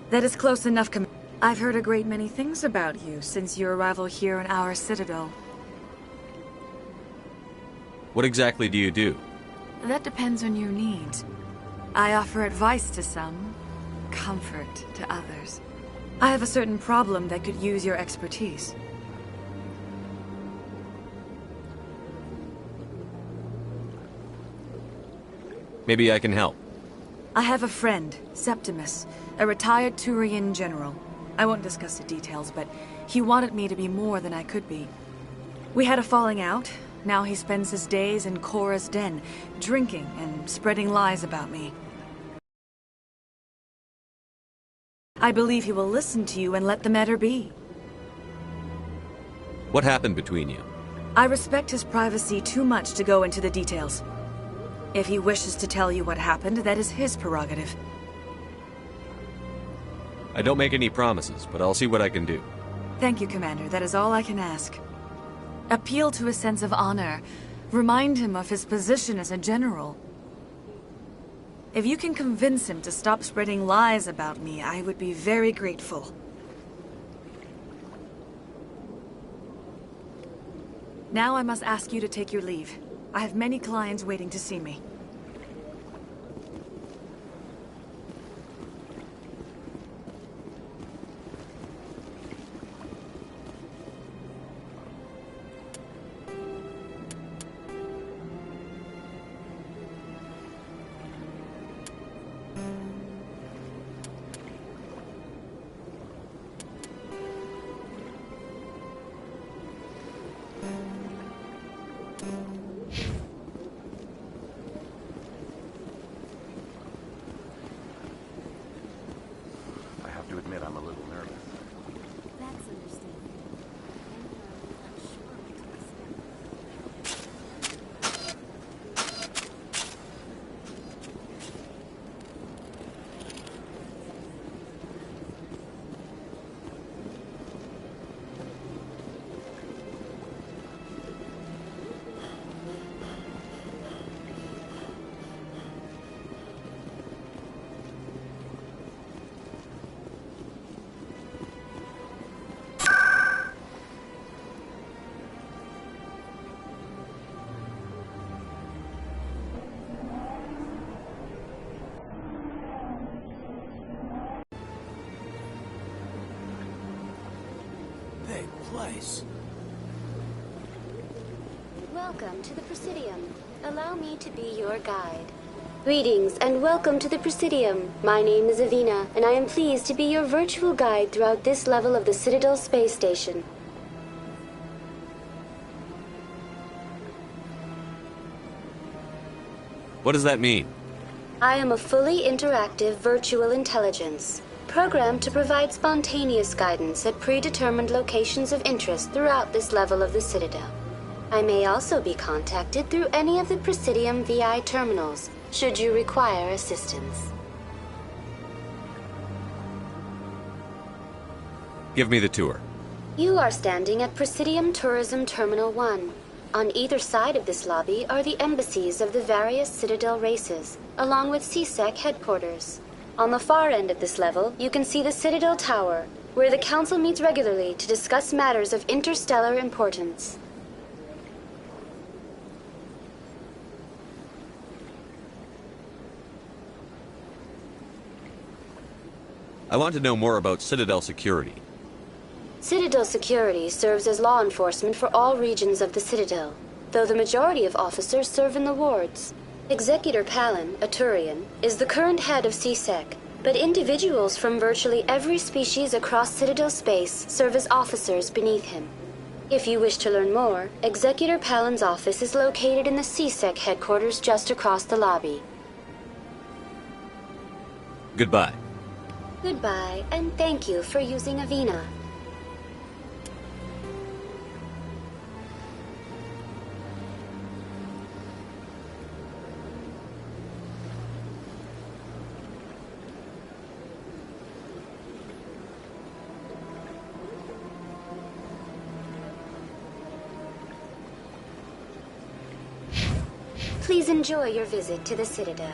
That is close enough, I've heard a great many things about you since your arrival here in our citadel. What exactly do you do? That depends on your needs. I offer advice to some, comfort to others. I have a certain problem that could use your expertise. Maybe I can help. I have a friend, Septimus, a retired Turian general. I won't discuss the details, but he wanted me to be more than I could be. We had a falling out. Now he spends his days in Cora's den, drinking and spreading lies about me. I believe he will listen to you and let the matter be. What happened between you? I respect his privacy too much to go into the details. If he wishes to tell you what happened, that is his prerogative. I don't make any promises, but I'll see what I can do. Thank you, Commander. That is all I can ask. Appeal to his sense of honor. Remind him of his position as a general. If you can convince him to stop spreading lies about me, I would be very grateful. Now I must ask you to take your leave. I have many clients waiting to see me. I have to admit I'm a little nervous. That's understandable. Place. Welcome to the Presidium. Allow me to be your guide. Greetings and welcome to the Presidium. My name is Avina, and I am pleased to be your virtual guide throughout this level of the Citadel Space Station. What does that mean? I am a fully interactive virtual intelligence, programmed to provide spontaneous guidance at predetermined locations of interest throughout this level of the Citadel. I may also be contacted through any of the Presidium VI terminals, should you require assistance. Give me the tour. You are standing at Presidium Tourism Terminal 1. On either side of this lobby are the embassies of the various Citadel races, along with CSEC headquarters. On the far end of this level, you can see the Citadel Tower, where the Council meets regularly to discuss matters of interstellar importance. I want to know more about Citadel security. Citadel security serves as law enforcement for all regions of the Citadel, though the majority of officers serve in the wards. Executor Palin, a Turian, is the current head of CSEC, but individuals from virtually every species across Citadel space serve as officers beneath him. If you wish to learn more, Executor Palin's office is located in the CSEC headquarters just across the lobby. Goodbye. Goodbye, and thank you for using Avina. Please enjoy your visit to the Citadel.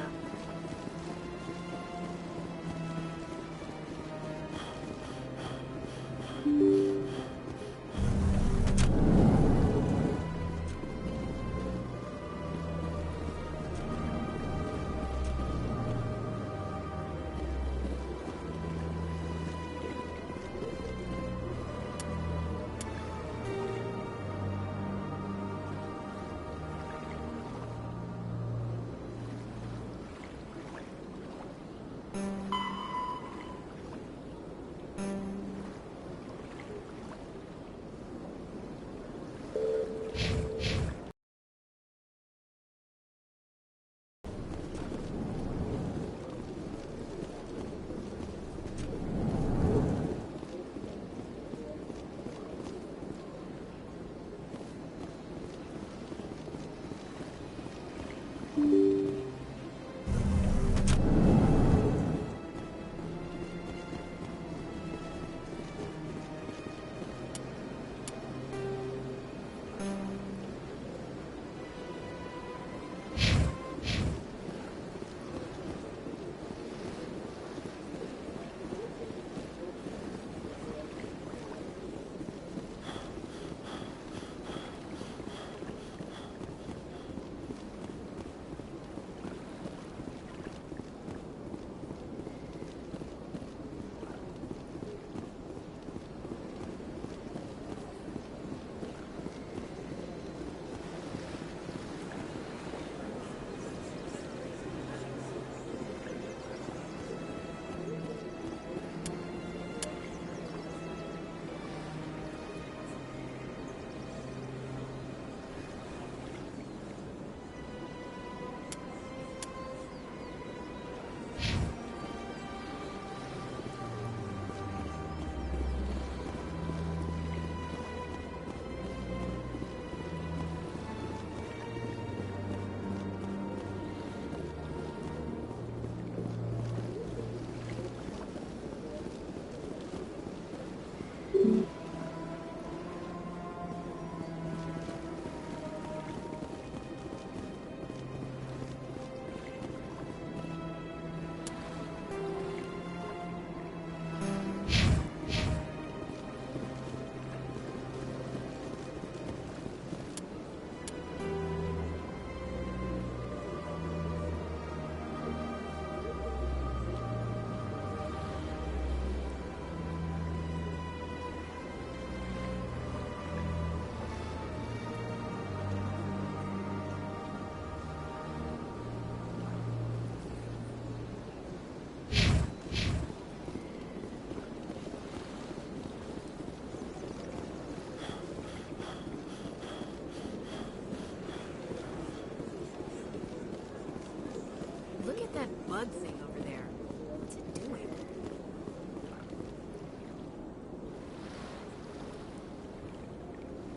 Look at that bug thing over there. What's it doing?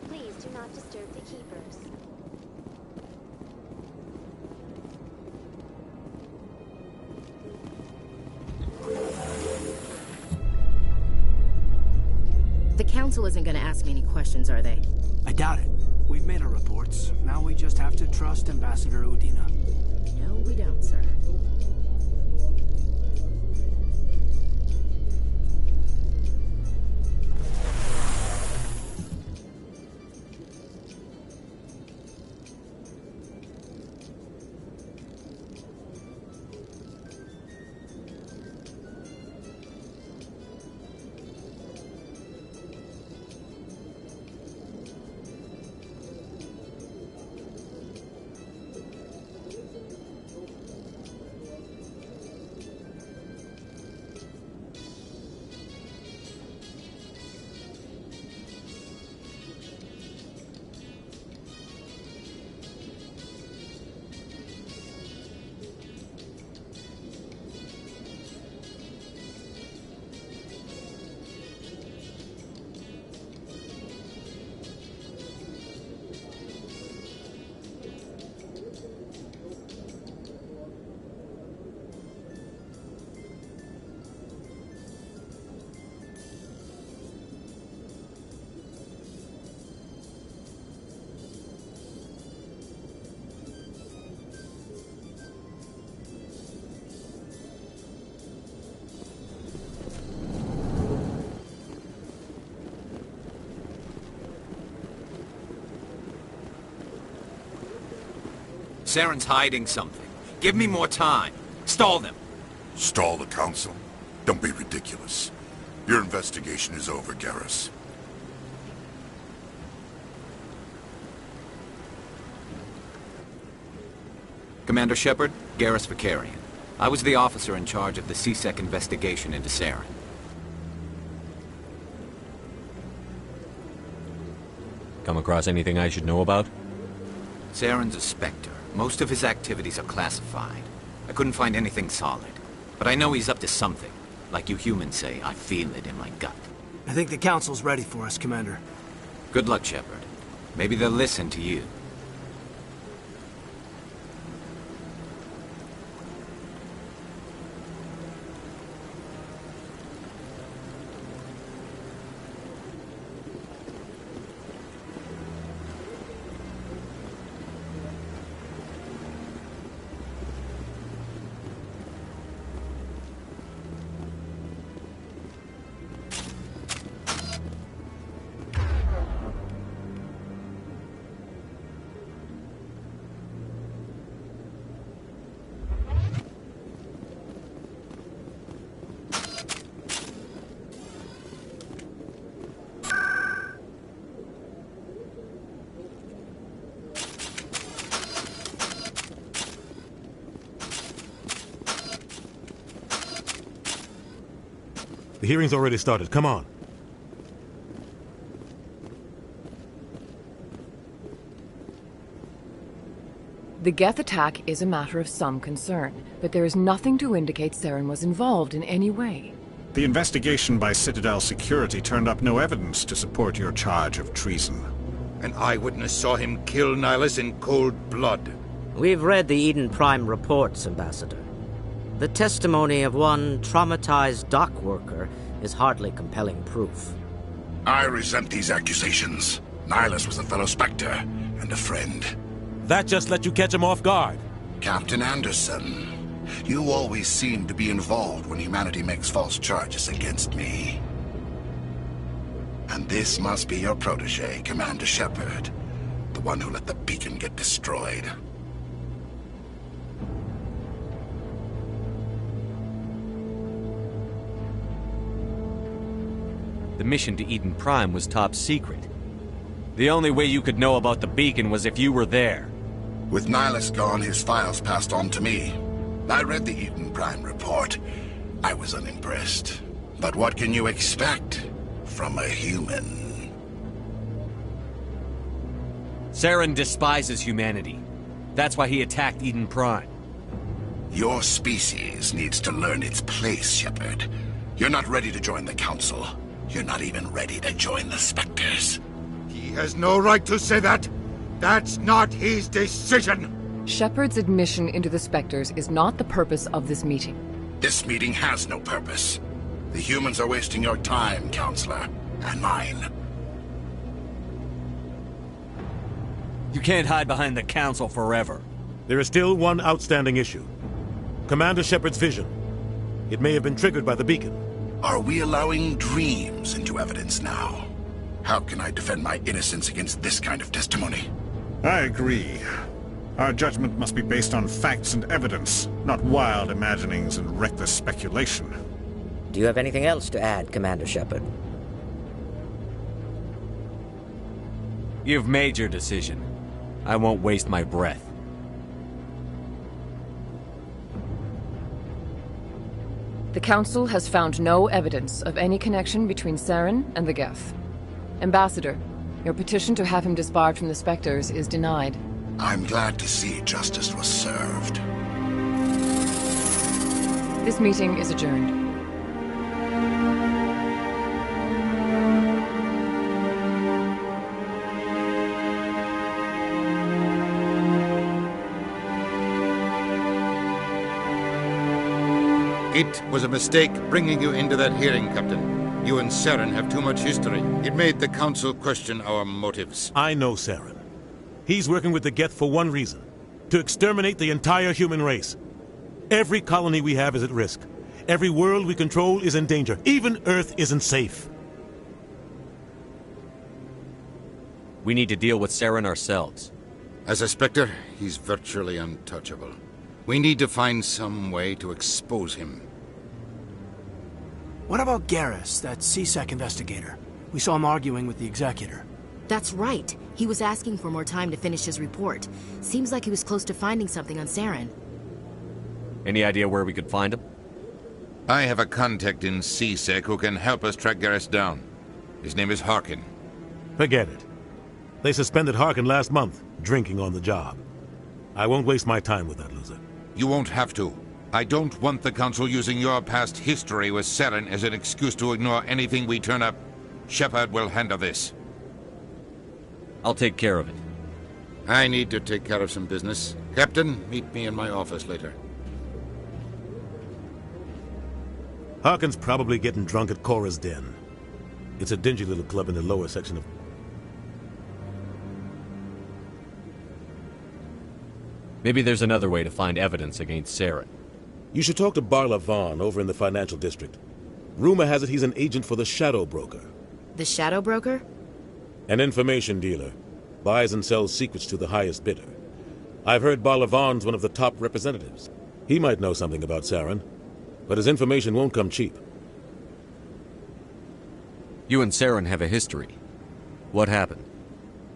Please do not disturb the keepers. The council isn't gonna ask me any questions, are they? I doubt it. We've made our reports. Now we just have to trust Ambassador Udina. No, we don't, sir. Saren's hiding something. Give me more time. Stall them. Stall the council? Don't be ridiculous. Your investigation is over, Garrus. Commander Shepard, Garrus Vicarian. I was the officer in charge of the C-Sec investigation into Saren. Come across anything I should know about? Saren's a Spectre. Most of his activities are classified. I couldn't find anything solid. But I know he's up to something. Like you humans say, I feel it in my gut. I think the council's ready for us, Commander. Good luck, Shepard. Maybe they'll listen to you. The hearing's already started. Come on. The Geth attack is a matter of some concern, but there is nothing to indicate Saren was involved in any way. The investigation by Citadel Security turned up no evidence to support your charge of treason. An eyewitness saw him kill Nihilus in cold blood. We've read the Eden Prime reports, Ambassador. The testimony of one traumatized dock worker is hardly compelling proof. I resent these accusations. Nihilus was a fellow Spectre and a friend. That just let you catch him off guard. Captain Anderson, you always seem to be involved when humanity makes false charges against me. And this must be your protege, Commander Shepard, the one who let the beacon get destroyed. The mission to Eden Prime was top secret. The only way you could know about the beacon was if you were there. With Nihilus gone, his files passed on to me. I read the Eden Prime report. I was unimpressed. But what can you expect from a human? Saren despises humanity. That's why he attacked Eden Prime. Your species needs to learn its place, Shepard. You're not ready to join the Council. You're not even ready to join the Spectres. He has no right to say that. That's not his decision. Shepard's admission into the Spectres is not the purpose of this meeting. This meeting has no purpose. The humans are wasting your time, Counselor, and mine. You can't hide behind the Council forever. There is still one outstanding issue. Commander Shepard's vision. It may have been triggered by the beacon. Are we allowing dreams into evidence now? How can I defend my innocence against this kind of testimony? I agree. Our judgment must be based on facts and evidence, not wild imaginings and reckless speculation. Do you have anything else to add, Commander Shepard? You've made your decision. I won't waste my breath. The Council has found no evidence of any connection between Saren and the Geth. Ambassador, your petition to have him disbarred from the Spectres is denied. I'm glad to see justice was served. This meeting is adjourned. It was a mistake bringing you into that hearing, Captain. You and Saren have too much history. It made the Council question our motives. I know Saren. He's working with the Geth for one reason. To exterminate the entire human race. Every colony we have is at risk. Every world we control is in danger. Even Earth isn't safe. We need to deal with Saren ourselves. As a Spectre, he's virtually untouchable. We need to find some way to expose him. What about Garrus, that CSEC investigator? We saw him arguing with the Executor. That's right. He was asking for more time to finish his report. Seems like he was close to finding something on Saren. Any idea where we could find him? I have a contact in CSEC who can help us track Garrus down. His name is Harkin. Forget it. They suspended Harkin last month, drinking on the job. I won't waste my time with that loser. You won't have to. I don't want the Council using your past history with Saren as an excuse to ignore anything we turn up. Shepard will handle this. I'll take care of it. I need to take care of some business. Captain, meet me in my office later. Harkin's probably getting drunk at Cora's Den. It's a dingy little club in the lower section of... Maybe there's another way to find evidence against Saren. You should talk to Barla Vaughn over in the financial district. Rumor has it he's an agent for the Shadow Broker. The Shadow Broker? An information dealer. Buys and sells secrets to the highest bidder. I've heard Barla Vaughn's one of the top representatives. He might know something about Saren, but his information won't come cheap. You and Saren have a history. What happened?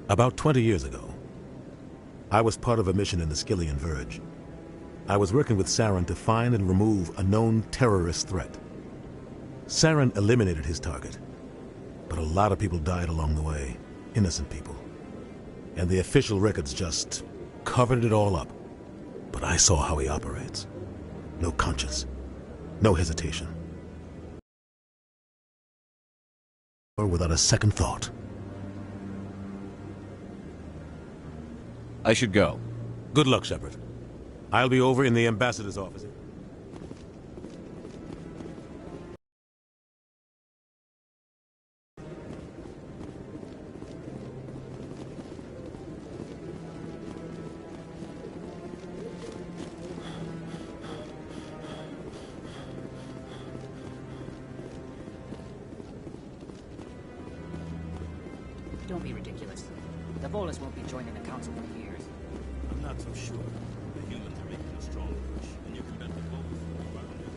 About 20 years ago, I was part of a mission in the Skillian Verge. I was working with Saren to find and remove a known terrorist threat. Saren eliminated his target, but a lot of people died along the way, innocent people. And the official records just covered it all up. But I saw how he operates. No conscience, no hesitation. Or without a second thought. I should go. Good luck, Shepard. I'll be over in the ambassador's office. Don't be ridiculous. The Volus won't be joining the Council for years. I'm not so sure. The humans are making a strong push, and you can bet the Volus will go around it.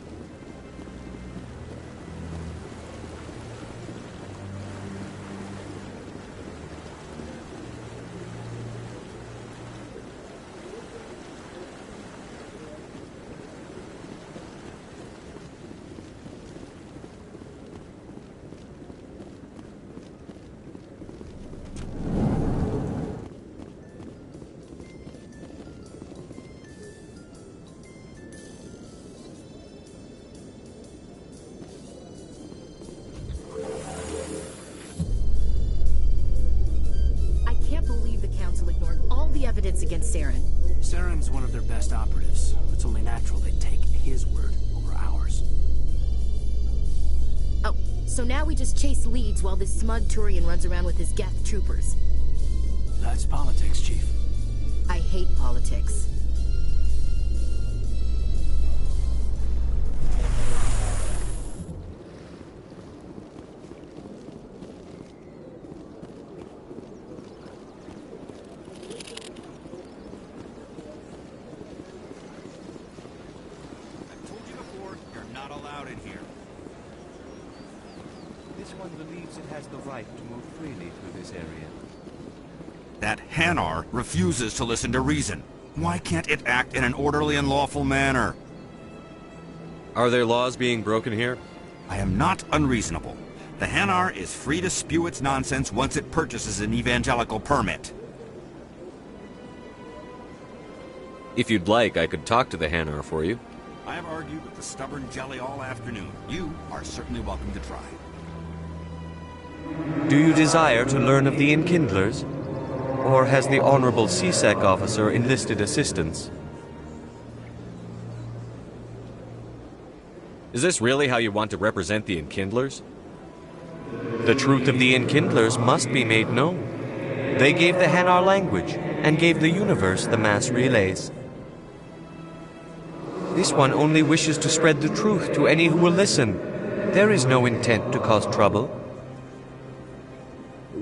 Evidence against Saren. Saren's one of their best operatives. It's only natural they'd take his word over ours. Oh, so now we just chase leads while this smug Turian runs around with his Geth troopers. That's politics, Chief. I hate politics. That Hanar refuses to listen to reason. Why can't it act in an orderly and lawful manner? Are there laws being broken here? I am not unreasonable. The Hanar is free to spew its nonsense once it purchases an evangelical permit. If you'd like, I could talk to the Hanar for you. I have argued with the stubborn jelly all afternoon. You are certainly welcome to try. Do you desire to learn of the Enkindlers? Or has the Honorable CSEC officer enlisted assistance? Is this really how you want to represent the Enkindlers? The truth of the Enkindlers must be made known. They gave the Hanar language, and gave the universe the mass relays. This one only wishes to spread the truth to any who will listen. There is no intent to cause trouble.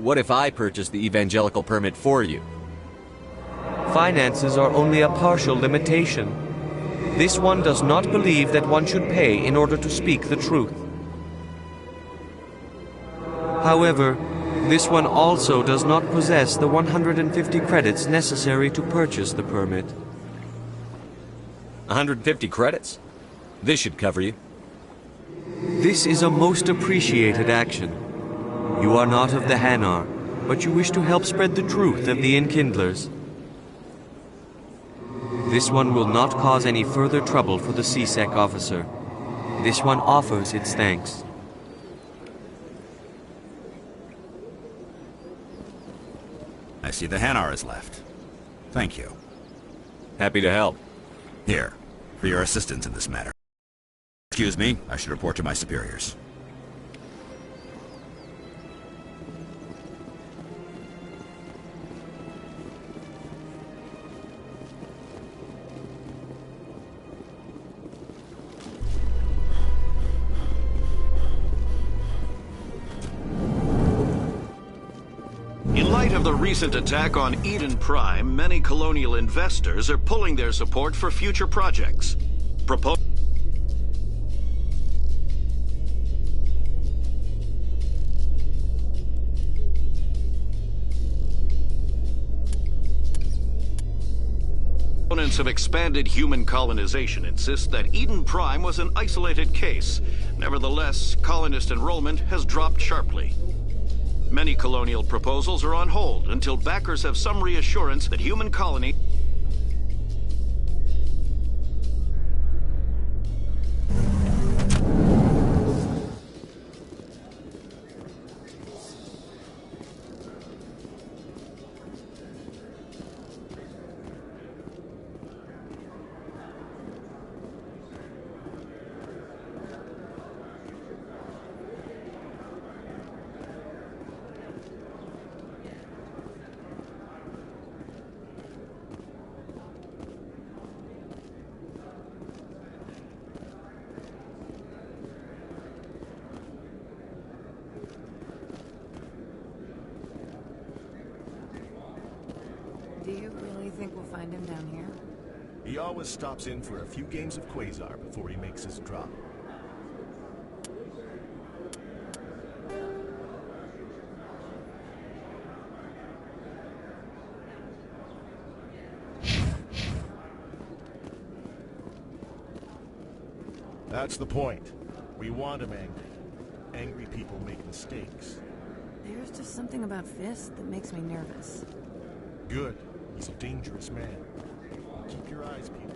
What if I purchase the evangelical permit for you? finances are only a partial limitation. This one does not believe that one should pay in order to speak the truth. However, this one also does not possess the 150 credits necessary to purchase the permit. 150 credits? This should cover you. This is a most appreciated action. You are not of the Hanar, but you wish to help spread the truth of the Enkindlers. This one will not cause any further trouble for the CSEC officer. This one offers its thanks. I see the Hanar is left. Thank you. Happy to help. Here, for your assistance in this matter. Excuse me, I should report to my superiors. In light of the recent attack on Eden Prime, many colonial investors are pulling their support for future projects. Proposals Opponents of expanded human colonization insist that Eden Prime was an isolated case. Nevertheless, colonist enrollment has dropped sharply. Many colonial proposals are on hold until backers have some reassurance that human colony Do you really think we'll find him down here? He always stops in for a few games of Quasar before he makes his drop. That's the point. We want him angry. Angry people make mistakes. There's just something about Fist that makes me nervous. Good. He's a dangerous man. Keep your eyes peeled.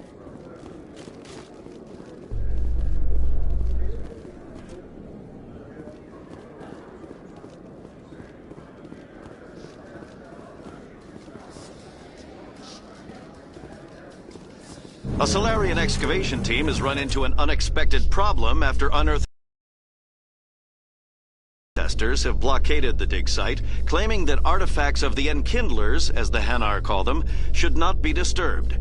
A Solarian excavation team has run into an unexpected problem after unearthing testers have blockaded the dig site, claiming that artifacts of the Enkindlers, as the Hanar call them, should not be disturbed.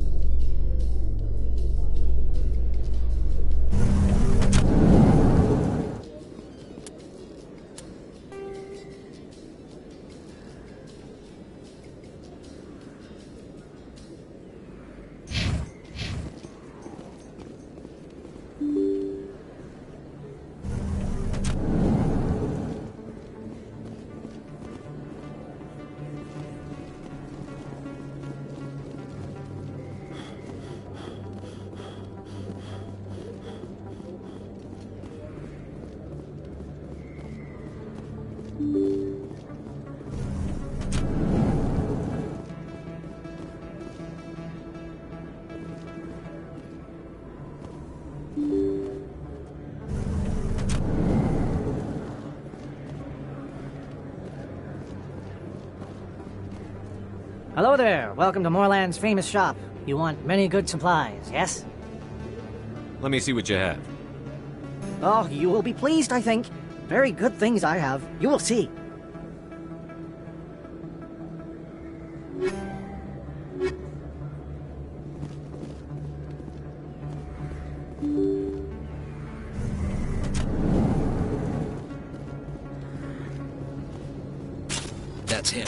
Hello there. Welcome to Moorland's famous shop. You want many good supplies, yes? Let me see what you have. Oh, you will be pleased, I think. Very good things I have. You will see. That's him.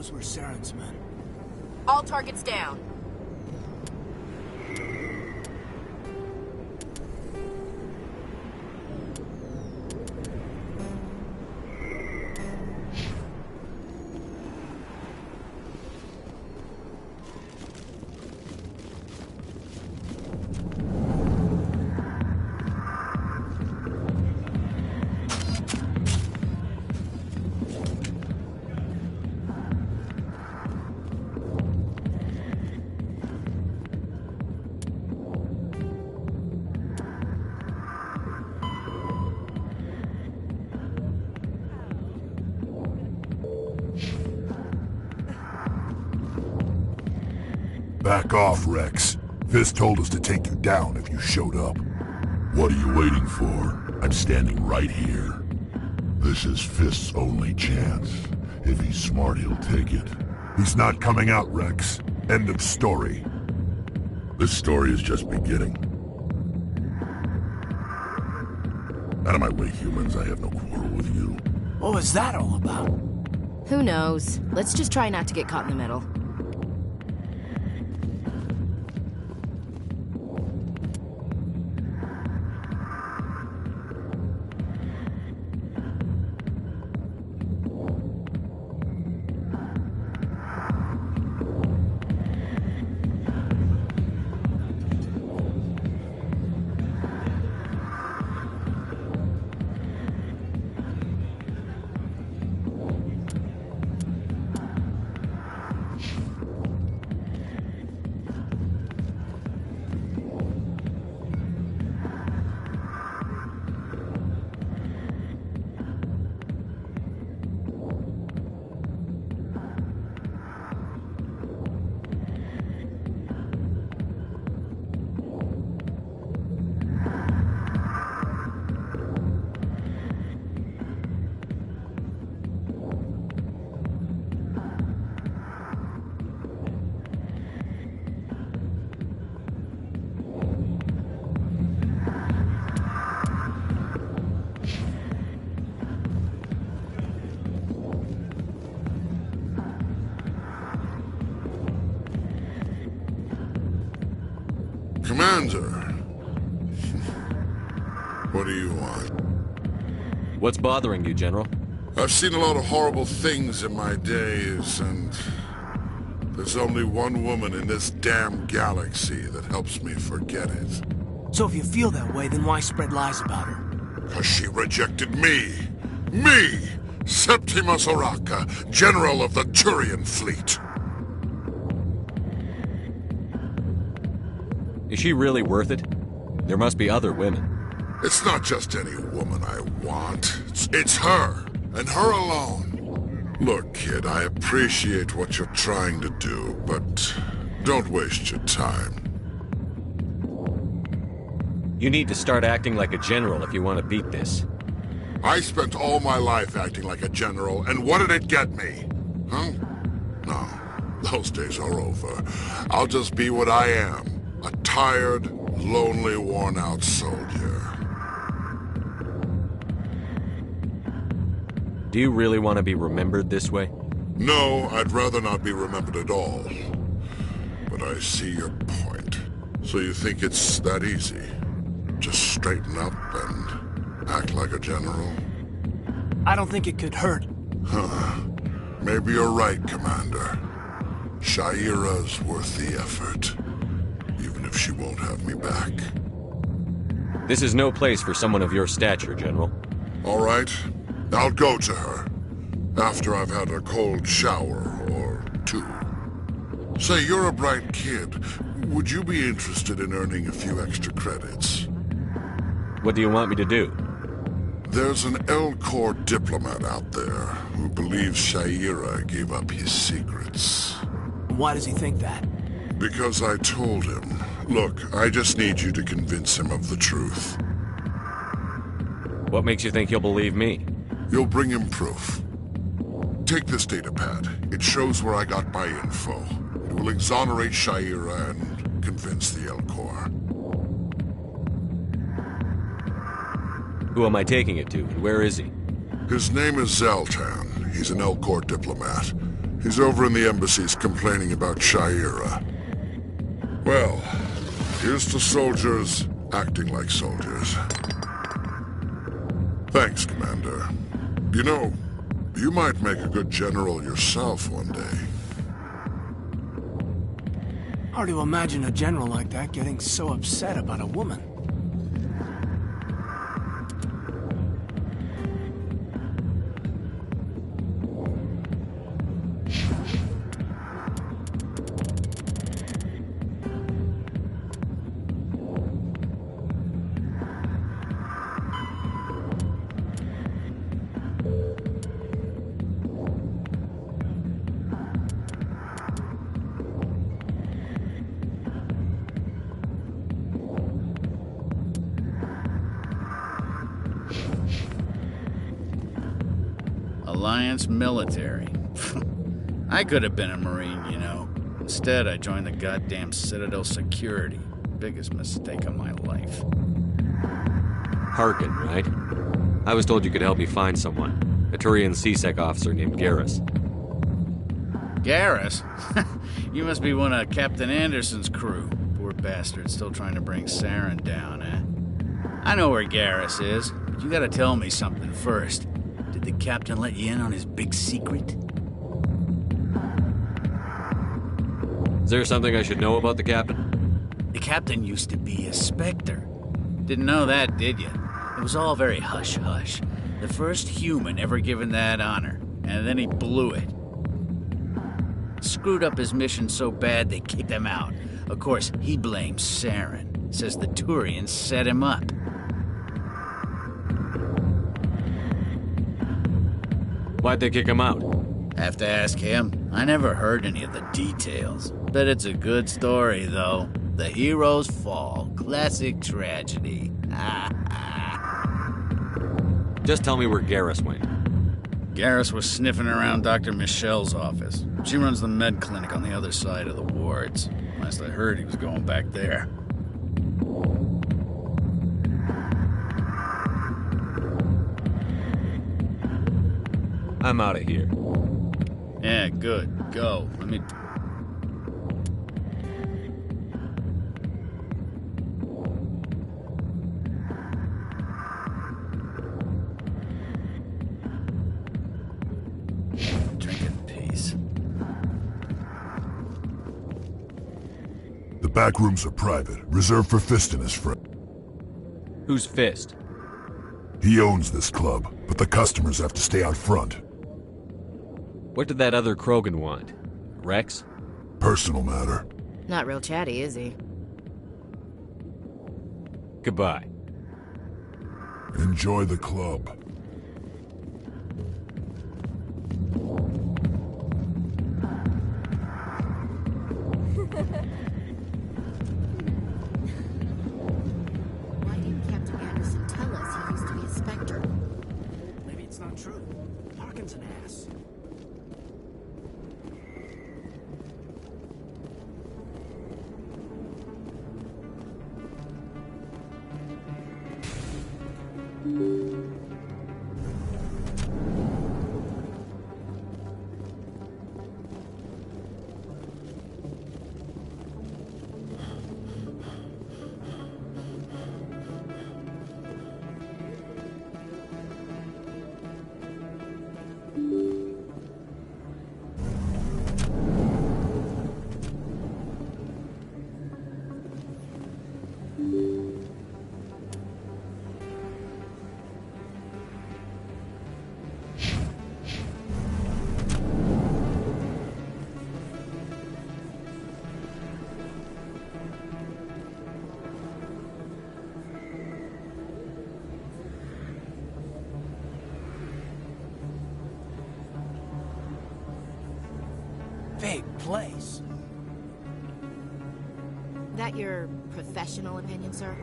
Those were Saren's men. All targets down. Back off, Rex. Fist told us to take you down if you showed up. What are you waiting for? I'm standing right here. This is Fist's only chance. If he's smart, he'll take it. He's not coming out, Rex. End of story. This story is just beginning. Out of my way, humans. I have no quarrel with you. What was that all about? Who knows? Let's just try not to get caught in the middle. Commander. What do you want? What's bothering you, General? I've seen a lot of horrible things in my days, and there's only one woman in this damn galaxy that helps me forget it. So if you feel that way, then why spread lies about her? Because she rejected me! Me! Septimus Oraka, General of the Turian Fleet! Is she really worth it? There must be other women. It's not just any woman I want. It's her, and her alone. Look, kid, I appreciate what you're trying to do, but don't waste your time. You need to start acting like a general if you want to beat this. I spent all my life acting like a general, and what did it get me? Huh? No, those days are over. I'll just be what I am. A tired, lonely, worn-out soldier. Do you really want to be remembered this way? No, I'd rather not be remembered at all. But I see your point. So you think it's that easy? Just straighten up and act like a general? I don't think it could hurt. Huh. Maybe you're right, Commander. Shaira's worth the effort. Even if she won't have me back. This is no place for someone of your stature, General. All right. I'll go to her. After I've had a cold shower or two. Say, you're a bright kid. Would you be interested in earning a few extra credits? What do you want me to do? There's an Elcor diplomat out there who believes Shaira gave up his secrets. Why does he think that? Because I told him. Look, I just need you to convince him of the truth. What makes you think he'll believe me? You'll bring him proof. Take this datapad. It shows where I got my info. It will exonerate Shaira and convince the Elcor. Who am I taking it to, and where is he? His name is Zaltan. He's an Elcor diplomat. He's over in the embassies complaining about Sha'ira. Well, here's to soldiers acting like soldiers. Thanks, Commander. You know, you might make a good general yourself one day. Hard to imagine a general like that getting so upset about a woman. Alliance military. I could have been a Marine, you know. Instead, I joined the goddamn Citadel security. Biggest mistake of my life. Harkin, right? I was told you could help me find someone. A Turian CSEC officer named Garrus. Garrus? You must be one of Captain Anderson's crew. Poor bastard, still trying to bring Saren down, eh? I know where Garrus is, but you gotta tell me something first. Did the captain let you in on his big secret? Is there something I should know about the captain? The captain used to be a Spectre. Didn't know that, did you? It was all very hush-hush. The first human ever given that honor, and then he blew it. Screwed up his mission so bad they kicked him out. Of course, he blames Saren. Says the Turians set him up. Why'd they kick him out? Have to ask him. I never heard any of the details. Bet it's a good story, though. The heroes fall. Classic tragedy. Just tell me where Garrus went. Garrus was sniffing around Dr. Michelle's office. She runs the med clinic on the other side of the wards. Last I heard, he was going back there. I'm out of here. Yeah, good. Go. Let me... Drink in peace. The back rooms are private, reserved for Fist and his friend. Who's Fist? He owns this club, but the customers have to stay out front. What did that other Krogan want? Rex? Personal matter. Not real chatty, is he? Goodbye. Enjoy the club. Why didn't Captain Anderson tell us he used to be a Spectre? Maybe it's not true. Harkin's an ass. Big place. That your professional opinion, sir?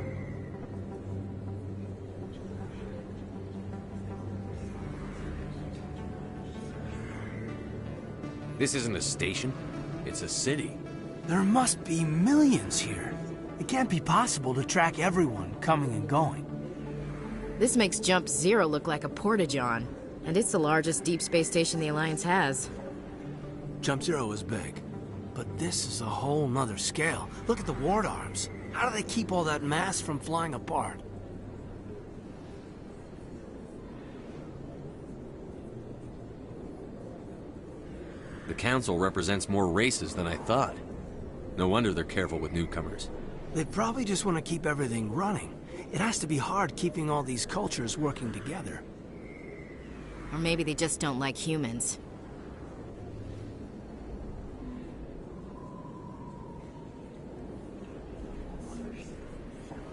This isn't a station. It's a city. There must be millions here. It can't be possible to track everyone coming and going. This makes Jump Zero look like a porta-john, and it's the largest deep space station the Alliance has. Jump Zero was big. But this is a whole nother scale. Look at the ward arms. How do they keep all that mass from flying apart? The Council represents more races than I thought. No wonder they're careful with newcomers. They probably just want to keep everything running. It has to be hard keeping all these cultures working together. Or maybe they just don't like humans.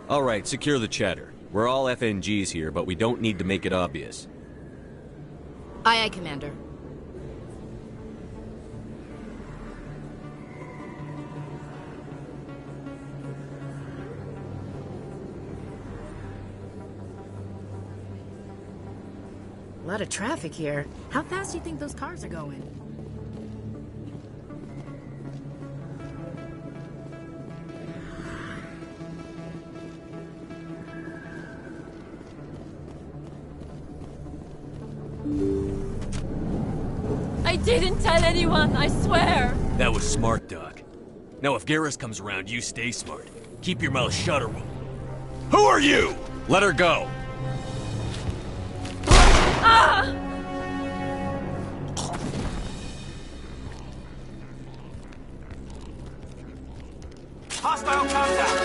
All right, secure the chatter. We're all FNGs here, but we don't need to make it obvious. Aye, aye, Commander. A lot of traffic here. How fast do you think those cars are going? I didn't tell anyone, I swear! That was smart, Doc. Now if Garrus comes around, you stay smart. Keep your mouth shut or we'll... Who are you? Let her go! Ah! Hostile contact!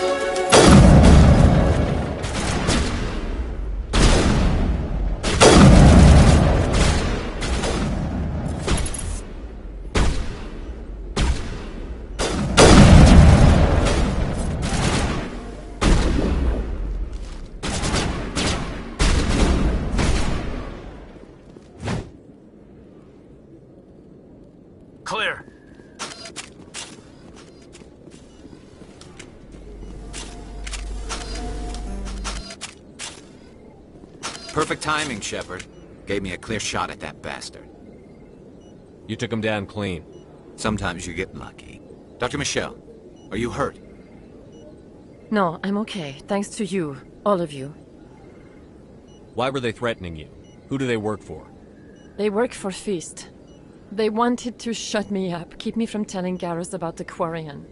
Clear. Perfect timing, Shepard. Gave me a clear shot at that bastard. You took him down clean. Sometimes you get lucky. Dr. Michelle, are you hurt? No, I'm okay. Thanks to you. All of you. Why were they threatening you? Who do they work for? They work for Feast. They wanted to shut me up, keep me from telling Garrus about the Quarian.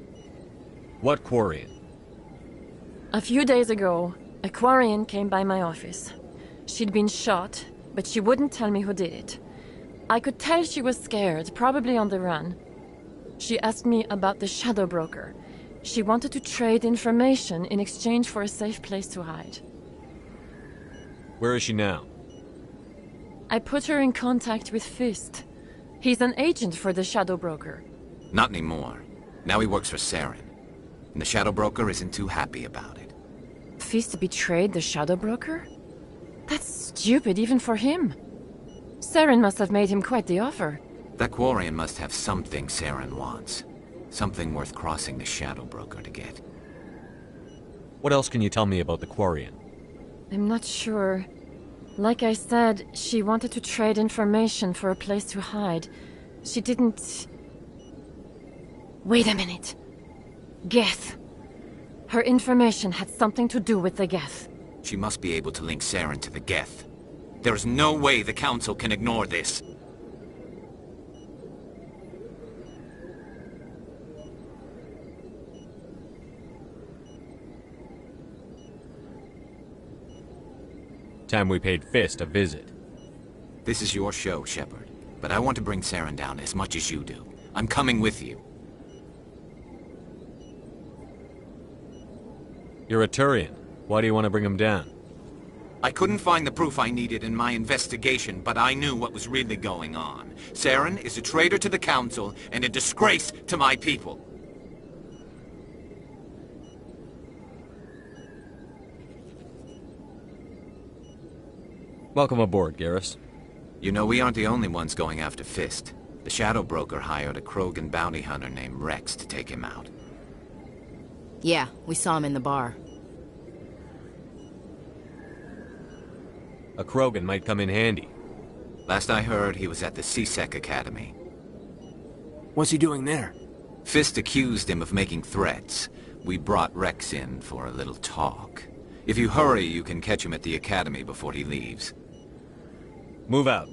What Quarian? A few days ago, a Quarian came by my office. She'd been shot, but she wouldn't tell me who did it. I could tell she was scared, probably on the run. She asked me about the Shadow Broker. She wanted to trade information in exchange for a safe place to hide. Where is she now? I put her in contact with Fist. He's an agent for the Shadow Broker. Not anymore. Now he works for Saren. And the Shadow Broker isn't too happy about it. Fist betrayed the Shadow Broker? That's stupid even for him. Saren must have made him quite the offer. That Quarian must have something Saren wants. Something worth crossing the Shadow Broker to get. What else can you tell me about the Quarian? I'm not sure. Like I said, she wanted to trade information for a place to hide. She didn't... Wait a minute. Geth. Her information had something to do with the Geth. She must be able to link Saren to the Geth. There's no way the Council can ignore this. Time we paid Fist a visit. This is your show, Shepard. But I want to bring Saren down as much as you do. I'm coming with you. You're a Turian. Why do you want to bring him down? I couldn't find the proof I needed in my investigation, but I knew what was really going on. Saren is a traitor to the Council and a disgrace to my people. Welcome aboard, Garrus. You know, we aren't the only ones going after Fist. The Shadow Broker hired a Krogan bounty hunter named Rex to take him out. Yeah, we saw him in the bar. A Krogan might come in handy. Last I heard, he was at the C-Sec Academy. What's he doing there? Fist accused him of making threats. We brought Rex in for a little talk. If you hurry, you can catch him at the Academy before he leaves. Move out.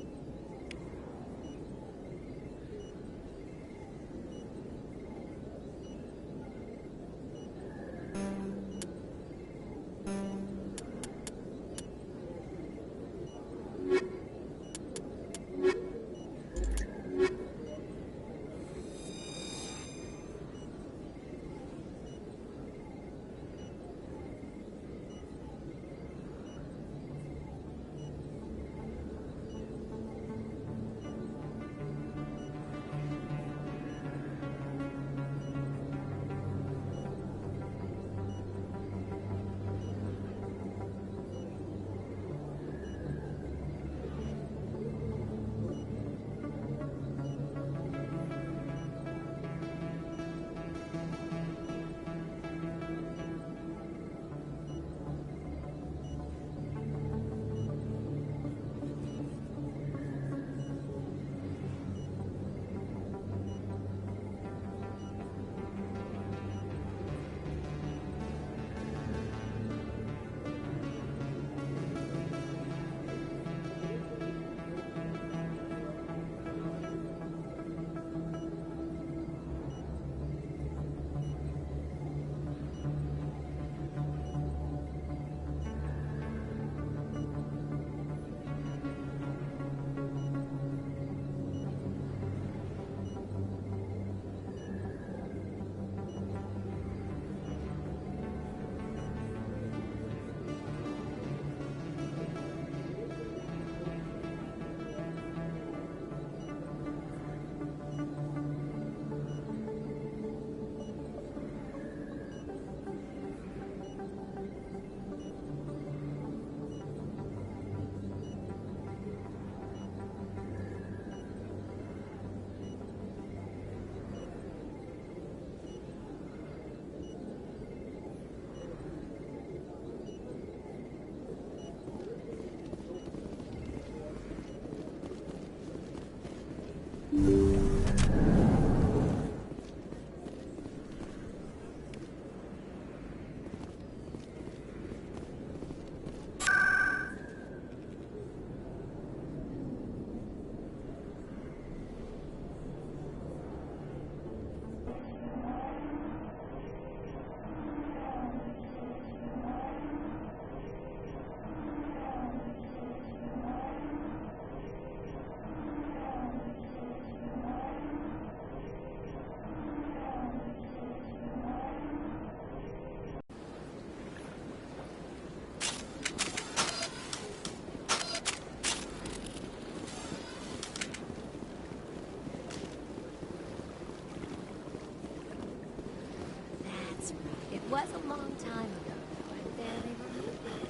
Long time ago, right there they were moving.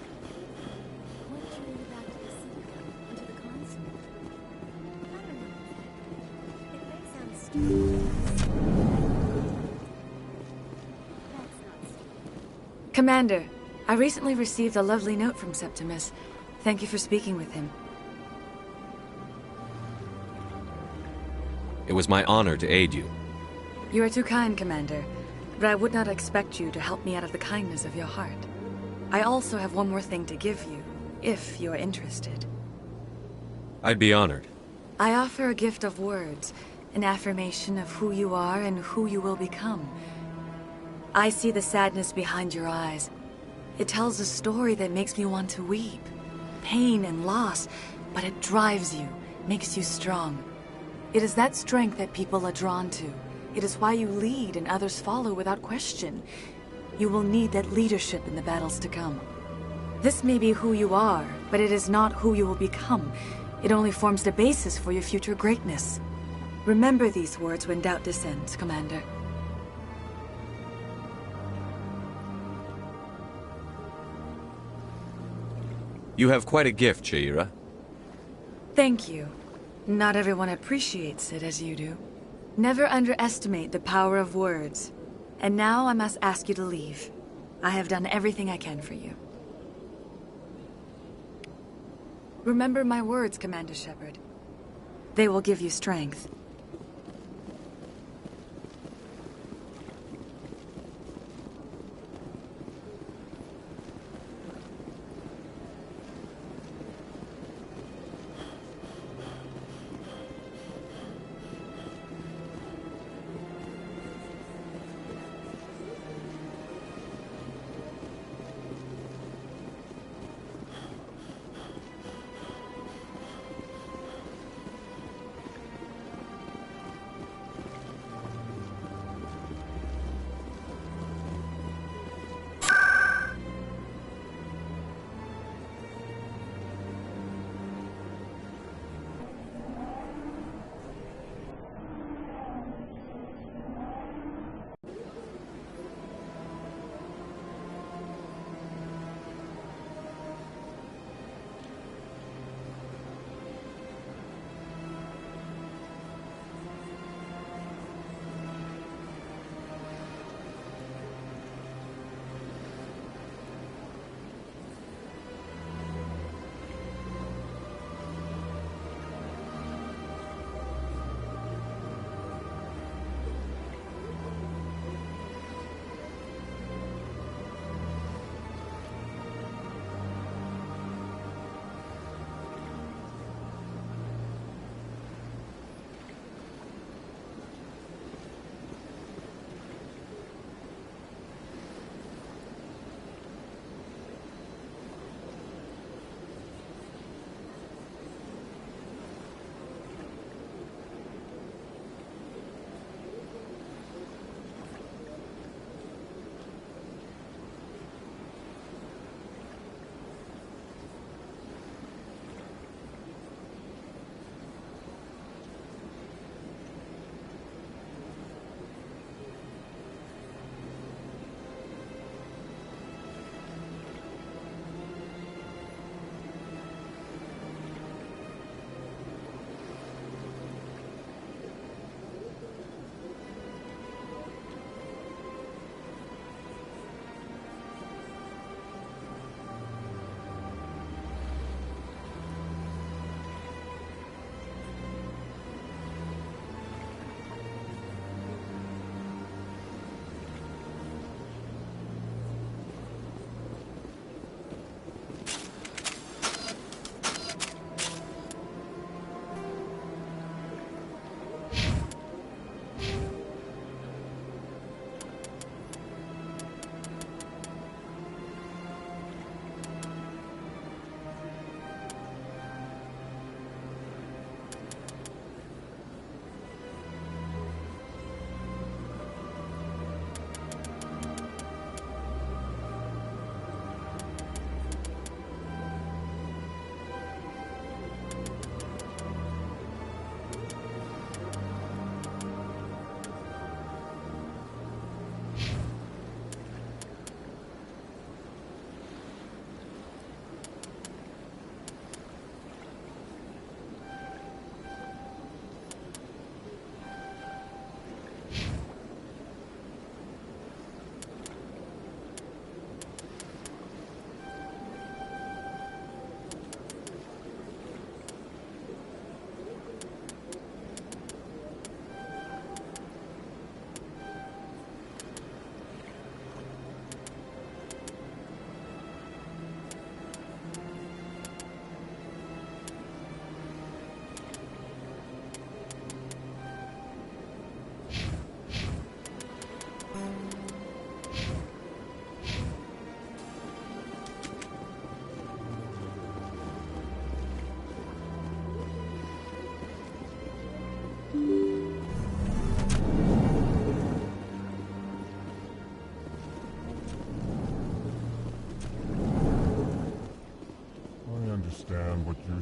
What did you read about to the Citadel and to the Consulate? I don't know exactly. It may sound stupid. That's not stupid. Commander, I recently received a lovely note from Septimus. Thank you for speaking with him. It was my honor to aid you. You are too kind, Commander, but I would not expect you to help me out of the kindness of your heart. I also have one more thing to give you, if you are interested. I'd be honored. I offer a gift of words, an affirmation of who you are and who you will become. I see the sadness behind your eyes. It tells a story that makes me want to weep. Pain and loss, but it drives you, makes you strong. It is that strength that people are drawn to. It is why you lead and others follow without question. You will need that leadership in the battles to come. This may be who you are, but it is not who you will become. It only forms the basis for your future greatness. Remember these words when doubt descends, Commander. You have quite a gift, Sheira. Thank you. Not everyone appreciates it as you do. Never underestimate the power of words. And now I must ask you to leave. I have done everything I can for you. Remember my words, Commander Shepard. They will give you strength.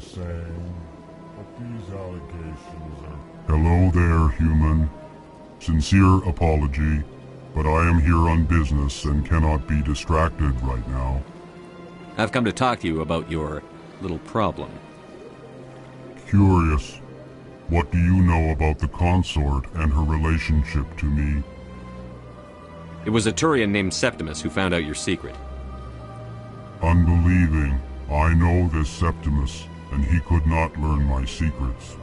saying, but these allegations are... Hello there, human. Sincere apology, but I am here on business and cannot be distracted right now. I've come to talk to you about your little problem. Curious. What do you know about the consort and her relationship to me? It was a Turian named Septimus who found out your secret. Unbelieving. I know this Septimus, and he could not learn my secrets.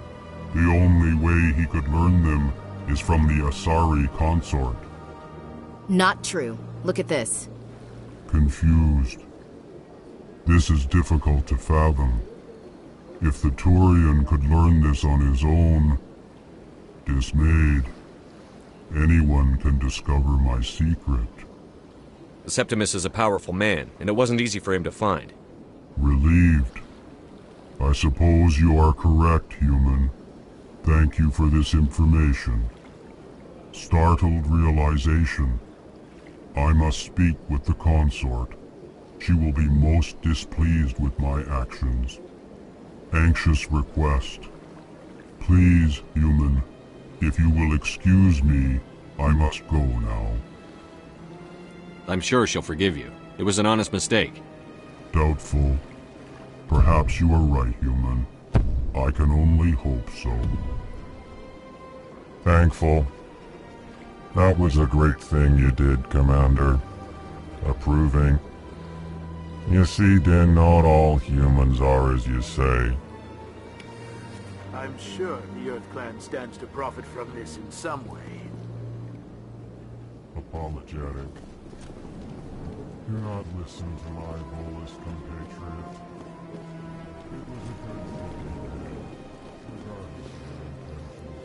The only way he could learn them is from the Asari consort. Not true. Look at this. Confused. This is difficult to fathom. If the Turian could learn this on his own, dismayed, anyone can discover my secret. Septimus is a powerful man, and it wasn't easy for him to find. Relieved. I suppose you are correct, human. Thank you for this information. Startled realization. I must speak with the consort. She will be most displeased with my actions. Anxious request. Please, human, if you will excuse me, I must go now. I'm sure she'll forgive you. It was an honest mistake. Doubtful. Perhaps you are right, human. I can only hope so. Thankful. That was a great thing you did, Commander. Approving. You see, Din, not all humans are as you say. I'm sure the Earth Clan stands to profit from this in some way. Apologetic. Do not listen to my Volus compatriot. It was a good thing you did, regardless of your intentions.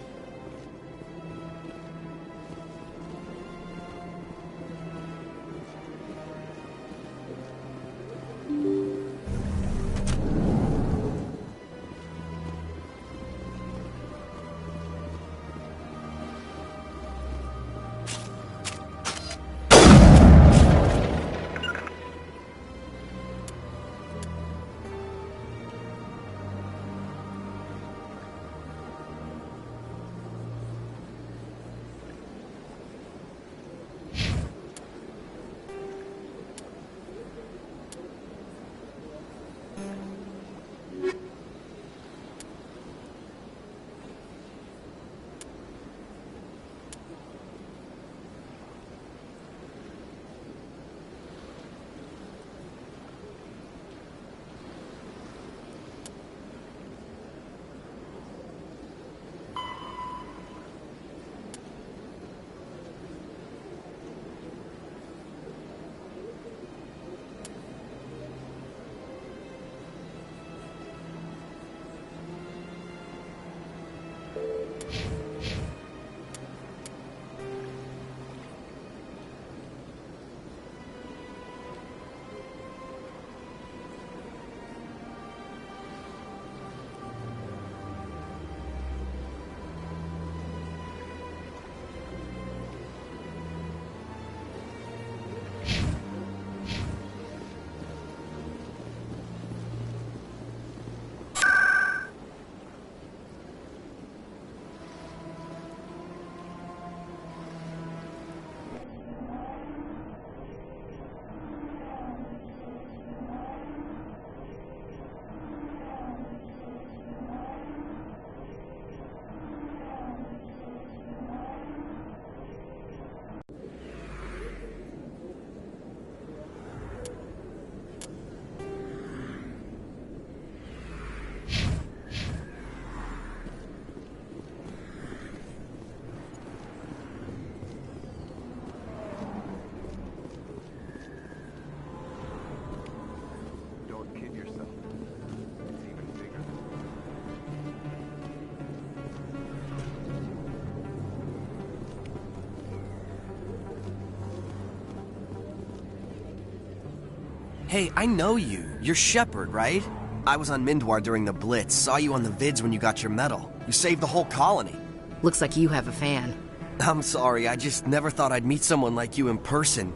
Hey, I know you. You're Shepard, right? I was on Mindwar during the Blitz. Saw you on the vids when you got your medal. You saved the whole colony. Looks like you have a fan. I'm sorry, I just never thought I'd meet someone like you in person.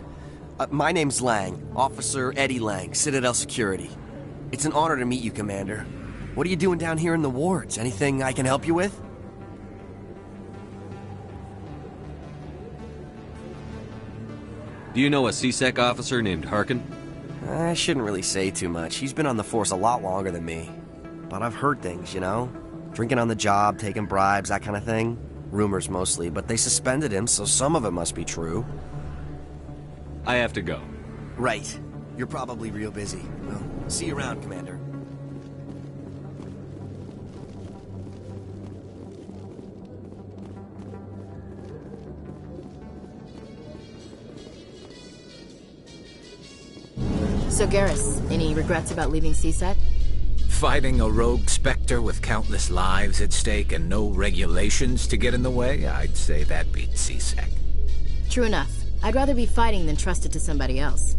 My name's Lang, Officer Eddie Lang, Citadel Security. It's an honor to meet you, Commander. What are you doing down here in the wards? Anything I can help you with? Do you know a CSEC officer named Harkin? I shouldn't really say too much. He's been on the force a lot longer than me. But I've heard things, you know? Drinking on the job, taking bribes, that kind of thing. Rumors mostly, but they suspended him, so some of it must be true. I have to go. Right. You're probably real busy. Well, see you around, Commander. So, Garrus, any regrets about leaving CSEC? Fighting a rogue Spectre with countless lives at stake and no regulations to get in the way, I'd say that beats CSEC. True enough. I'd rather be fighting than trusted to somebody else.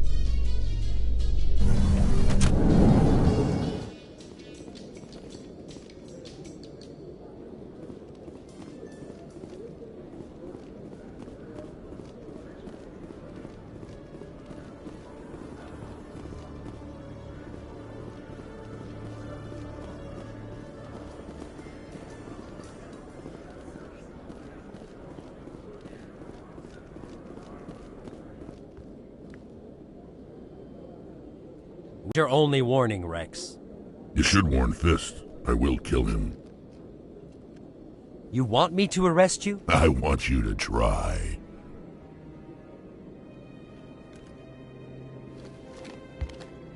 Your only warning, Rex. You should warn Fist. I will kill him. You want me to arrest you? I want you to try.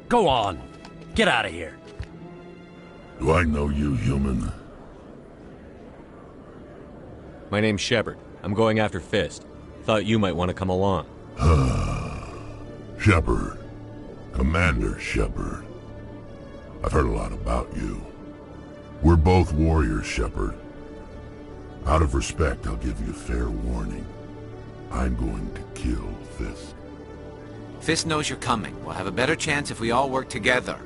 Go on. Get out of here. Do I know you, human? My name's Shepard. I'm going after Fist. Thought you might want to come along. Shepard. Commander Shepard. I've heard a lot about you. We're both warriors, Shepard. Out of respect, I'll give you fair warning. I'm going to kill Fist. Fist knows you're coming. We'll have a better chance if we all work together.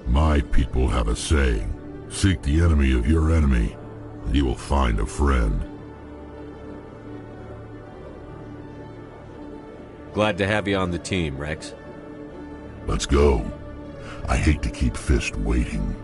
My people have a saying. Seek the enemy of your enemy, and you will find a friend. Glad to have you on the team, Rex. Let's go. I hate to keep Fist waiting.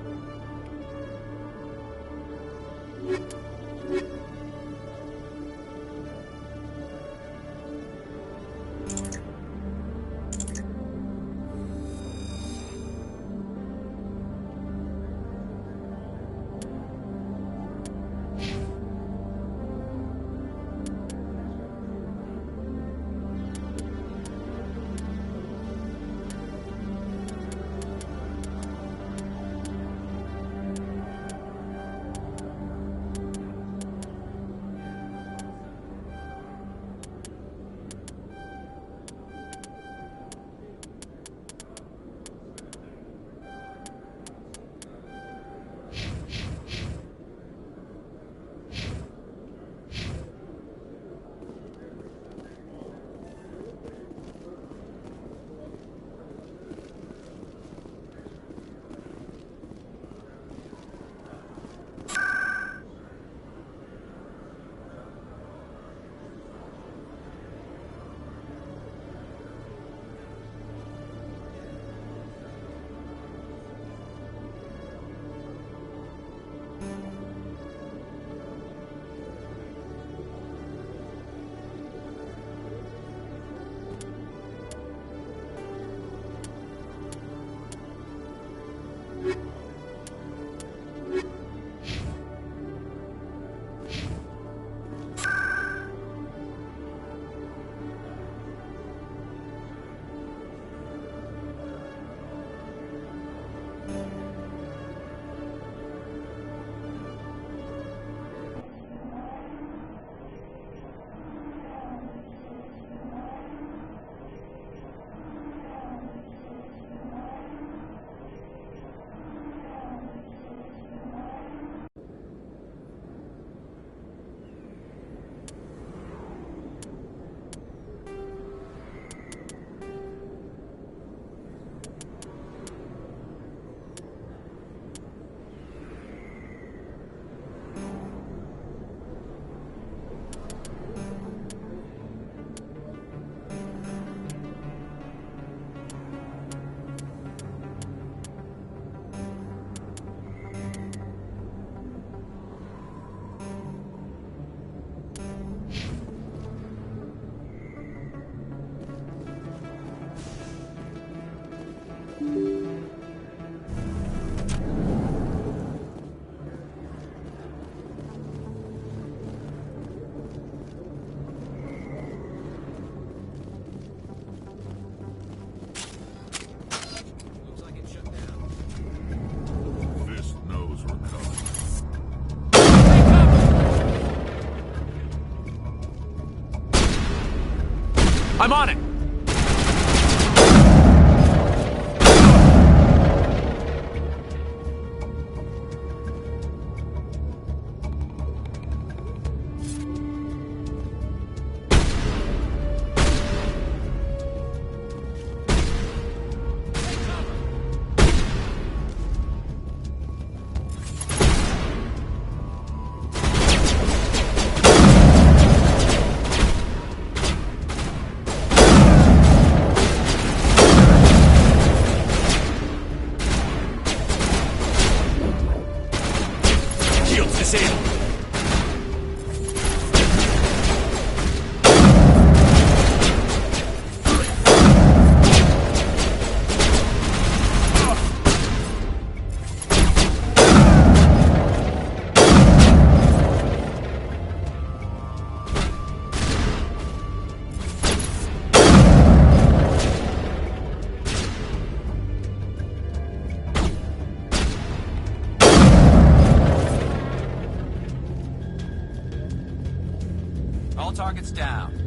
I'm on it! All targets down.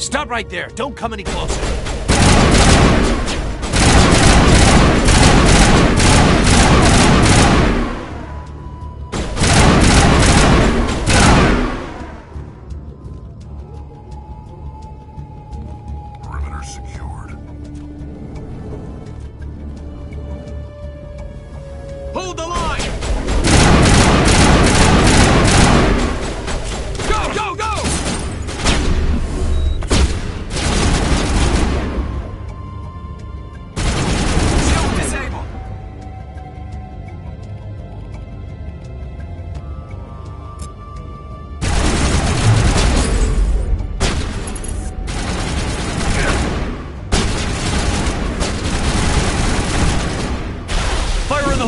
Stop right there. Don't come any closer.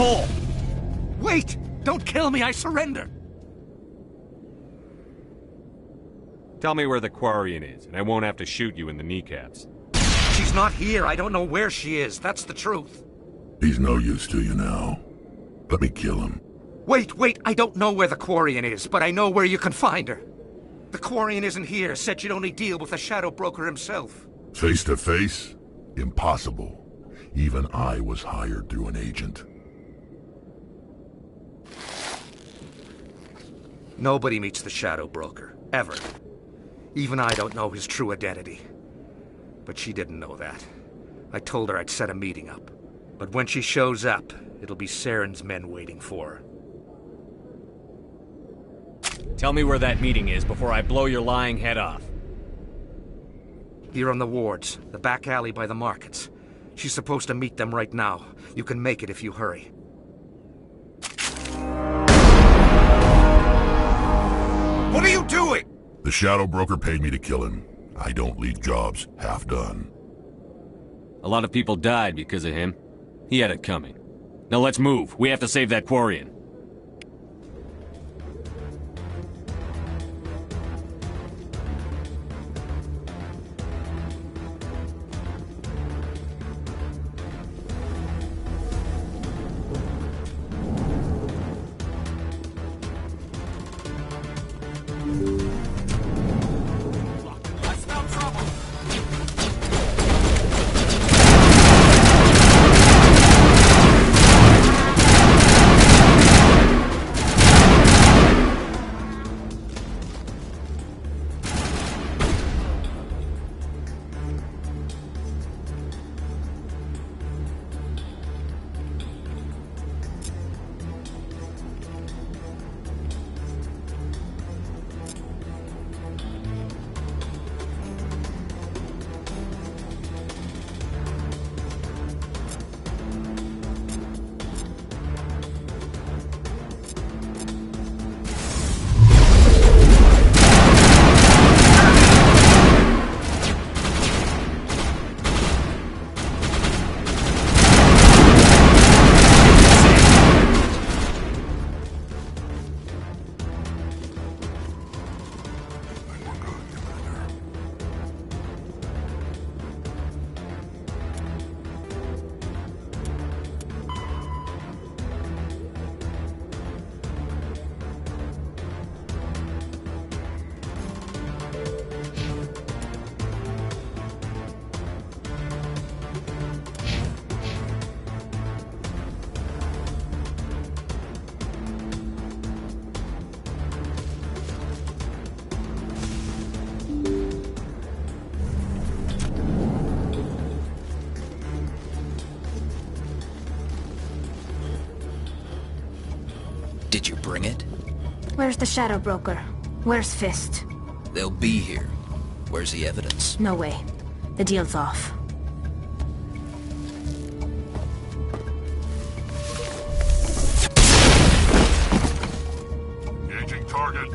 hole! Wait! Don't kill me, I surrender! Tell me where the Quarian is, and I won't have to shoot you in the kneecaps. She's not here. I don't know where she is. That's the truth. He's no use to you now. Let me kill him. Wait, I don't know where the Quarian is, but I know where you can find her. The Quarian isn't here. Said you'd only deal with the Shadow Broker himself. Face to face? Impossible. Even I was hired through an agent. Nobody meets the Shadow Broker. Ever. Even I don't know his true identity. But she didn't know that. I told her I'd set a meeting up. But when she shows up, it'll be Saren's men waiting for her. Tell me where that meeting is before I blow your lying head off. Here on the wards, the back alley by the markets. She's supposed to meet them right now. You can make it if you hurry. What are you doing? The Shadow Broker paid me to kill him. I don't leave jobs half done. A lot of people died because of him. He had it coming. Now let's move. We have to save that Quarian. Did you bring it? Where's the Shadow Broker? Where's Fist? They'll be here. Where's the evidence? No way. The deal's off. Engaging target.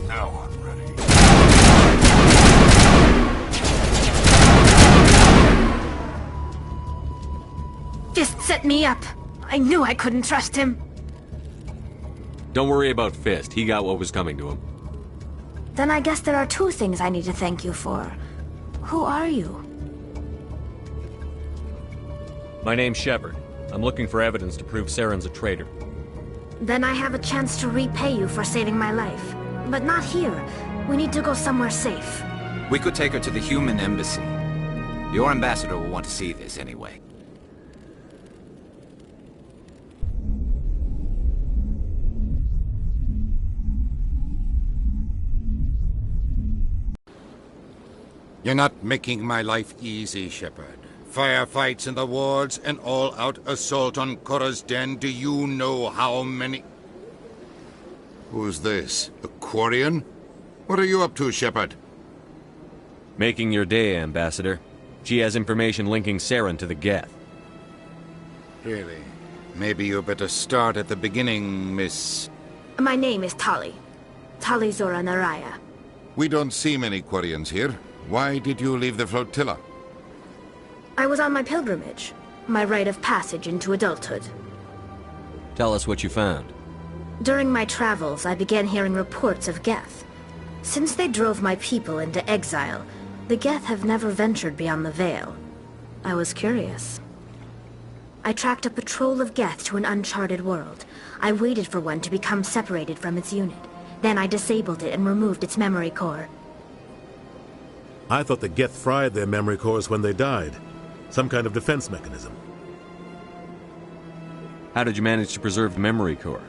Now I'm ready. Fist set me up. I knew I couldn't trust him. Don't worry about Fist. He got what was coming to him. Then I guess there are two things I need to thank you for. Who are you? My name's Shepard. I'm looking for evidence to prove Saren's a traitor. Then I have a chance to repay you for saving my life. But not here. We need to go somewhere safe. We could take her to the human embassy. Your ambassador will want to see this anyway. You're not making my life easy, Shepard. Firefights in the wards, an all-out assault on Korra's den. Do you know how many... Who's this? A Quarian? What are you up to, Shepard? Making your day, Ambassador. She has information linking Saren to the Geth. Really? Maybe you better start at the beginning, Miss... My name is Tali. Talizora Naraya. We don't see many Quarians here. Why did you leave the flotilla? I was on my pilgrimage, my rite of passage into adulthood. Tell us what you found. During my travels, I began hearing reports of Geth. Since they drove my people into exile, the Geth have never ventured beyond the Veil. I was curious. I tracked a patrol of Geth to an uncharted world. I waited for one to become separated from its unit. Then I disabled it and removed its memory core. I thought the Geth fried their memory cores when they died. Some kind of defense mechanism. How did you manage to preserve the memory core?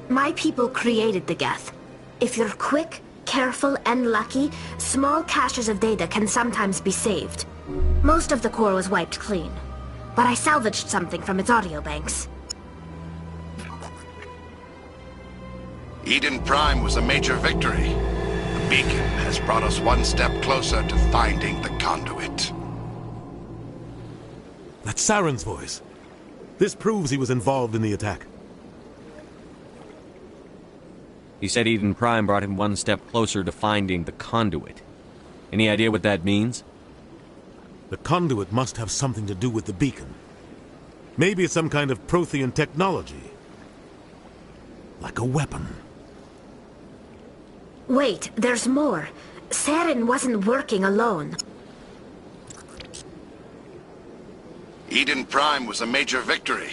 My people created the Geth. If you're quick, careful, and lucky, small caches of data can sometimes be saved. Most of the core was wiped clean, but I salvaged something from its audio banks. Eden Prime was a major victory. The beacon has brought us one step closer to finding the conduit. That's Saren's voice. This proves he was involved in the attack. He said Eden Prime brought him one step closer to finding the conduit. Any idea what that means? The conduit must have something to do with the beacon. Maybe it's some kind of Prothean technology. Like a weapon. Wait, there's more. Saren wasn't working alone. Eden Prime was a major victory.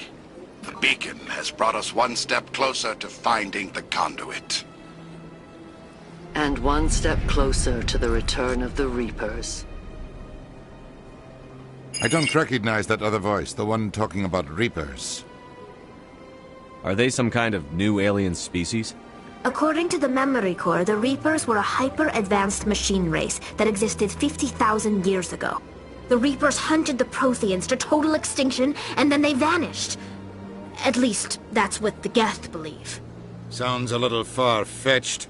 The beacon has brought us one step closer to finding the conduit. And one step closer to the return of the Reapers. I don't recognize that other voice, the one talking about Reapers. Are they some kind of new alien species? According to the memory core, the Reapers were a hyper-advanced machine race that existed 50,000 years ago. The Reapers hunted the Protheans to total extinction, and then they vanished. At least, that's what the Geth believe. Sounds a little far-fetched.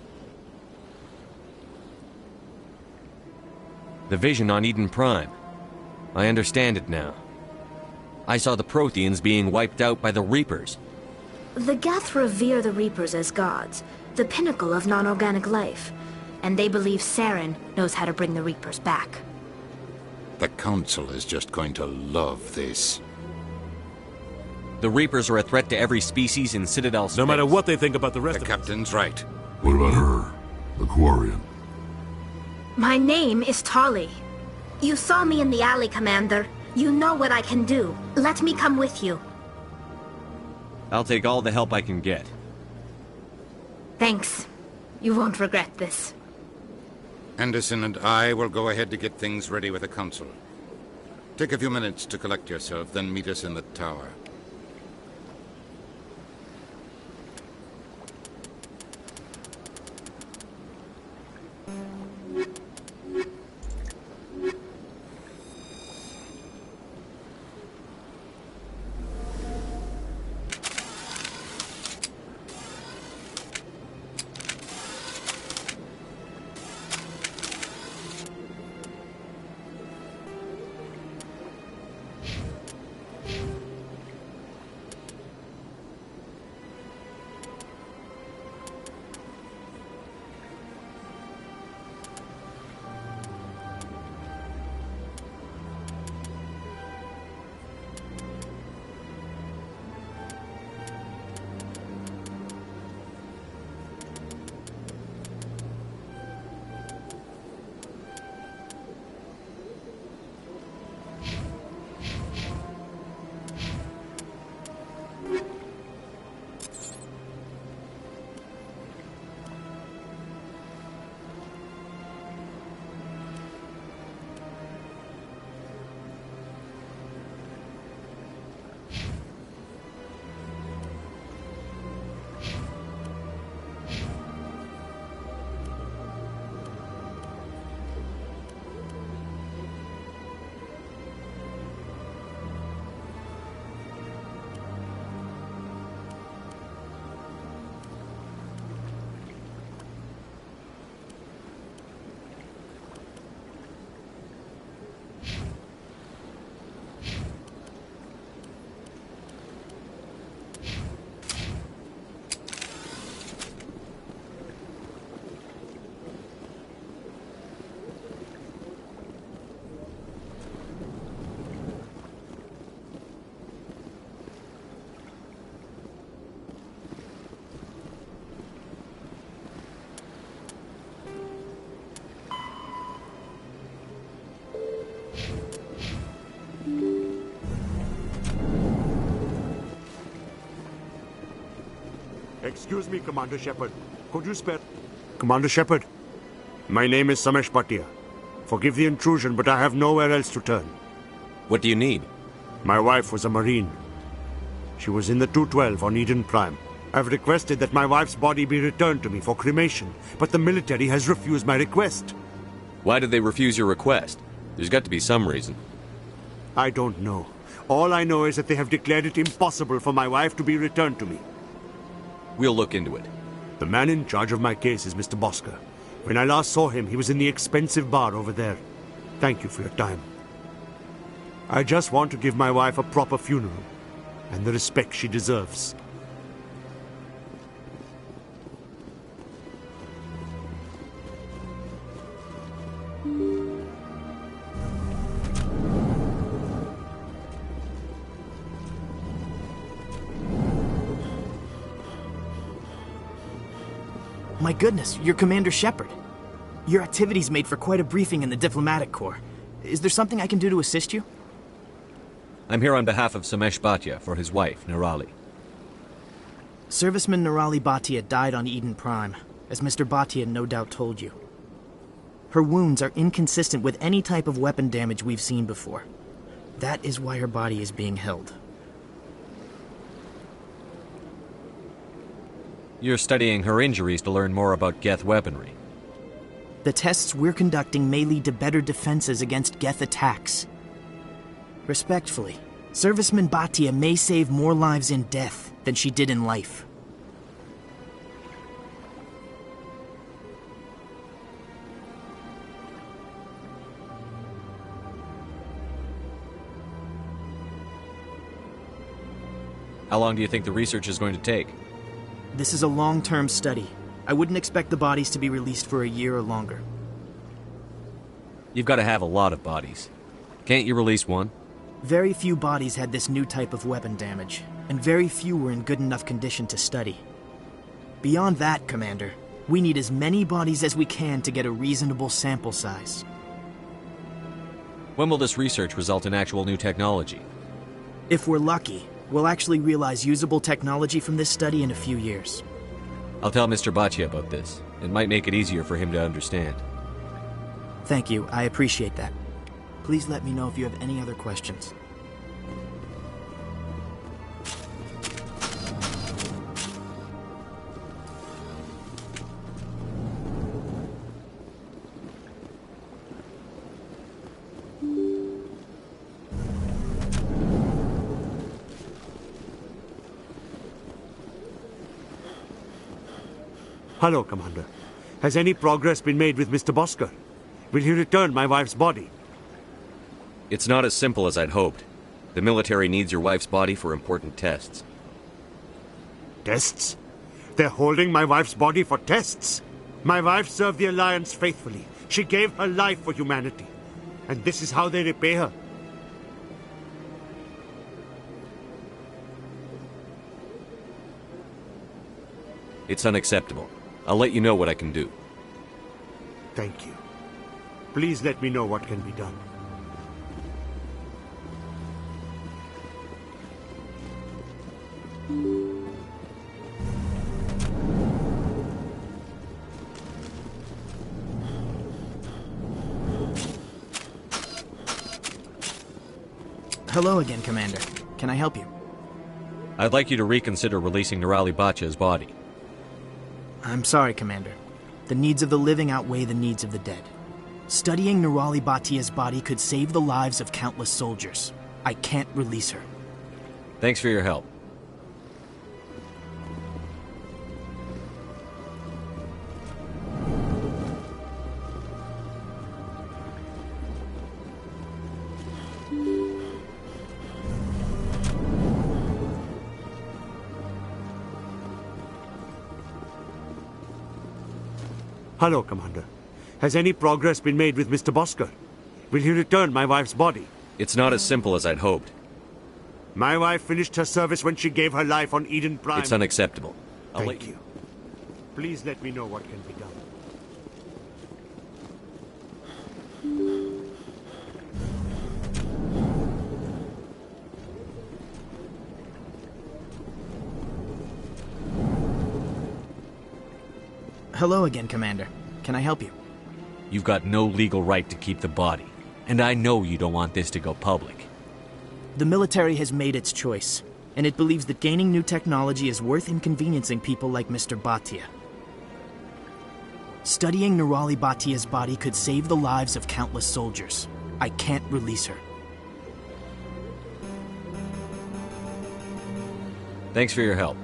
The vision on Eden Prime. I understand it now. I saw the Protheans being wiped out by the Reapers. The Geth revere the Reapers as gods, the pinnacle of non-organic life. And they believe Saren knows how to bring the Reapers back. The Council is just going to love this. The Reapers are a threat to every species in Citadel space. No matter what they think about the rest of us. The Captain's right. What about her? The Quarian? My name is Tali. You saw me in the alley, Commander. You know what I can do. Let me come with you. I'll take all the help I can get. Thanks. You won't regret this. Anderson and I will go ahead to get things ready with the Council. Take a few minutes to collect yourself, then meet us in the tower. Excuse me, Commander Shepard. Could you spare... Commander Shepard, my name is Samesh Bhatia. Forgive the intrusion, but I have nowhere else to turn. What do you need? My wife was a Marine. She was in the 212 on Eden Prime. I've requested that my wife's body be returned to me for cremation, but the military has refused my request. Why did they refuse your request? There's got to be some reason. I don't know. All I know is that they have declared it impossible for my wife to be returned to me. We'll look into it. The man in charge of my case is Mr. Bosker. When I last saw him, he was in the expensive bar over there. Thank you for your time. I just want to give my wife a proper funeral, and the respect she deserves. My goodness, you're Commander Shepard. Your activities made for quite a briefing in the Diplomatic Corps. Is there something I can do to assist you? I'm here on behalf of Samesh Bhatia for his wife, Nirali. Serviceman Nirali Bhatia died on Eden Prime, as Mr. Bhatia no doubt told you. Her wounds are inconsistent with any type of weapon damage we've seen before. That is why her body is being held. You're studying her injuries to learn more about Geth weaponry. The tests we're conducting may lead to better defenses against Geth attacks. Respectfully, Serviceman Bhatia may save more lives in death than she did in life. How long do you think the research is going to take? This is a long-term study. I wouldn't expect the bodies to be released for a year or longer. You've got to have a lot of bodies. Can't you release one? Very few bodies had this new type of weapon damage, and very few were in good enough condition to study. Beyond that, Commander, we need as many bodies as we can to get a reasonable sample size. When will this research result in actual new technology? If we're lucky, we'll actually realize usable technology from this study in a few years. I'll tell Mr. Bhatia about this. It might make it easier for him to understand. Thank you, I appreciate that. Please let me know if you have any other questions. Hello, Commander. Has any progress been made with Mr. Bosker? Will he return my wife's body? It's not as simple as I'd hoped. The military needs your wife's body for important tests. Tests? They're holding my wife's body for tests? My wife served the Alliance faithfully. She gave her life for humanity. And this is how they repay her. It's unacceptable. I'll let you know what I can do. Thank you. Please let me know what can be done. Hello again, Commander. Can I help you? I'd like you to reconsider releasing Nirali Bhatia's body. I'm sorry, Commander. The needs of the living outweigh the needs of the dead. Studying Nirali Bhatia's body could save the lives of countless soldiers. I can't release her. Thanks for your help. Hello, Commander. Has any progress been made with Mr. Bosker? Will he return my wife's body? It's not as simple as I'd hoped. My wife finished her service when she gave her life on Eden Prime. It's unacceptable. Thank you. Please let me know what can be done. Hello again, Commander. Can I help you? You've got no legal right to keep the body, and I know you don't want this to go public. The military has made its choice, and it believes that gaining new technology is worth inconveniencing people like Mr. Bhatia. Studying Nirali Bhatia's body could save the lives of countless soldiers. I can't release her. Thanks for your help.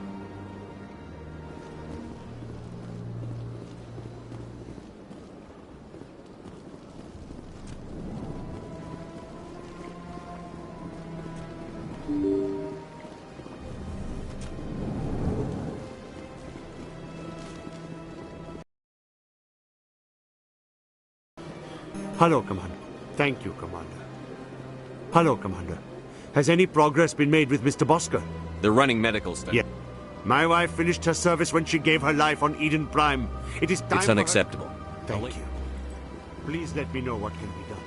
Hello, Commander. Thank you, Commander. Hello, Commander. Has any progress been made with Mr. Bosker? They're running medical studies. Yeah. My wife finished her service when she gave her life on Eden Prime. It is time It's unacceptable. Thank you. Please let me know what can be done.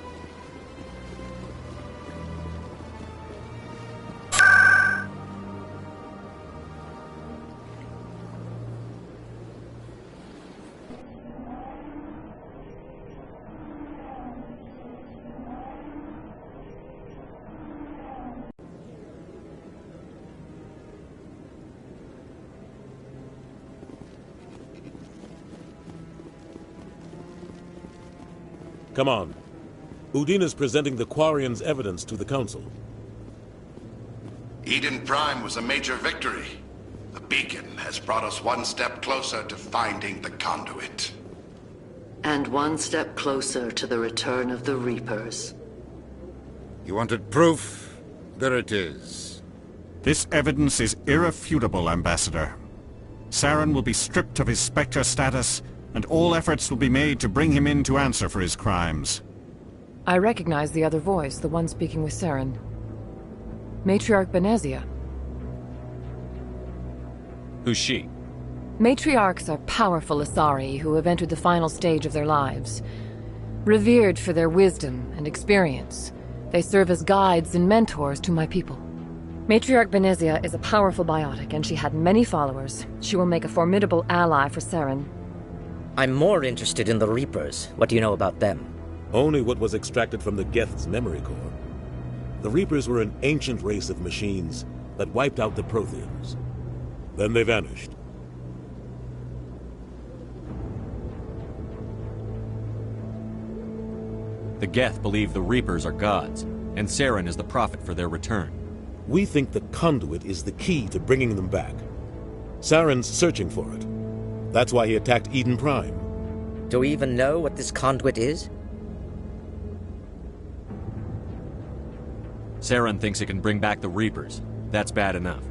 Come on. Udina's presenting the Quarian's evidence to the Council. Eden Prime was a major victory. The beacon has brought us one step closer to finding the conduit. And one step closer to the return of the Reapers. You wanted proof? There it is. This evidence is irrefutable, Ambassador. Saren will be stripped of his Spectre status, and all efforts will be made to bring him in to answer for his crimes. I recognize the other voice, the one speaking with Saren. Matriarch Benezia. Who's she? Matriarchs are powerful Asari who have entered the final stage of their lives. Revered for their wisdom and experience, they serve as guides and mentors to my people. Matriarch Benezia is a powerful biotic, and she had many followers. She will make a formidable ally for Saren. I'm more interested in the Reapers. What do you know about them? Only what was extracted from the Geth's memory core. The Reapers were an ancient race of machines that wiped out the Protheans. Then they vanished. The Geth believe the Reapers are gods, and Saren is the prophet for their return. We think the conduit is the key to bringing them back. Saren's searching for it. That's why he attacked Eden Prime. Do we even know what this conduit is? Saren thinks it can bring back the Reapers. That's bad enough.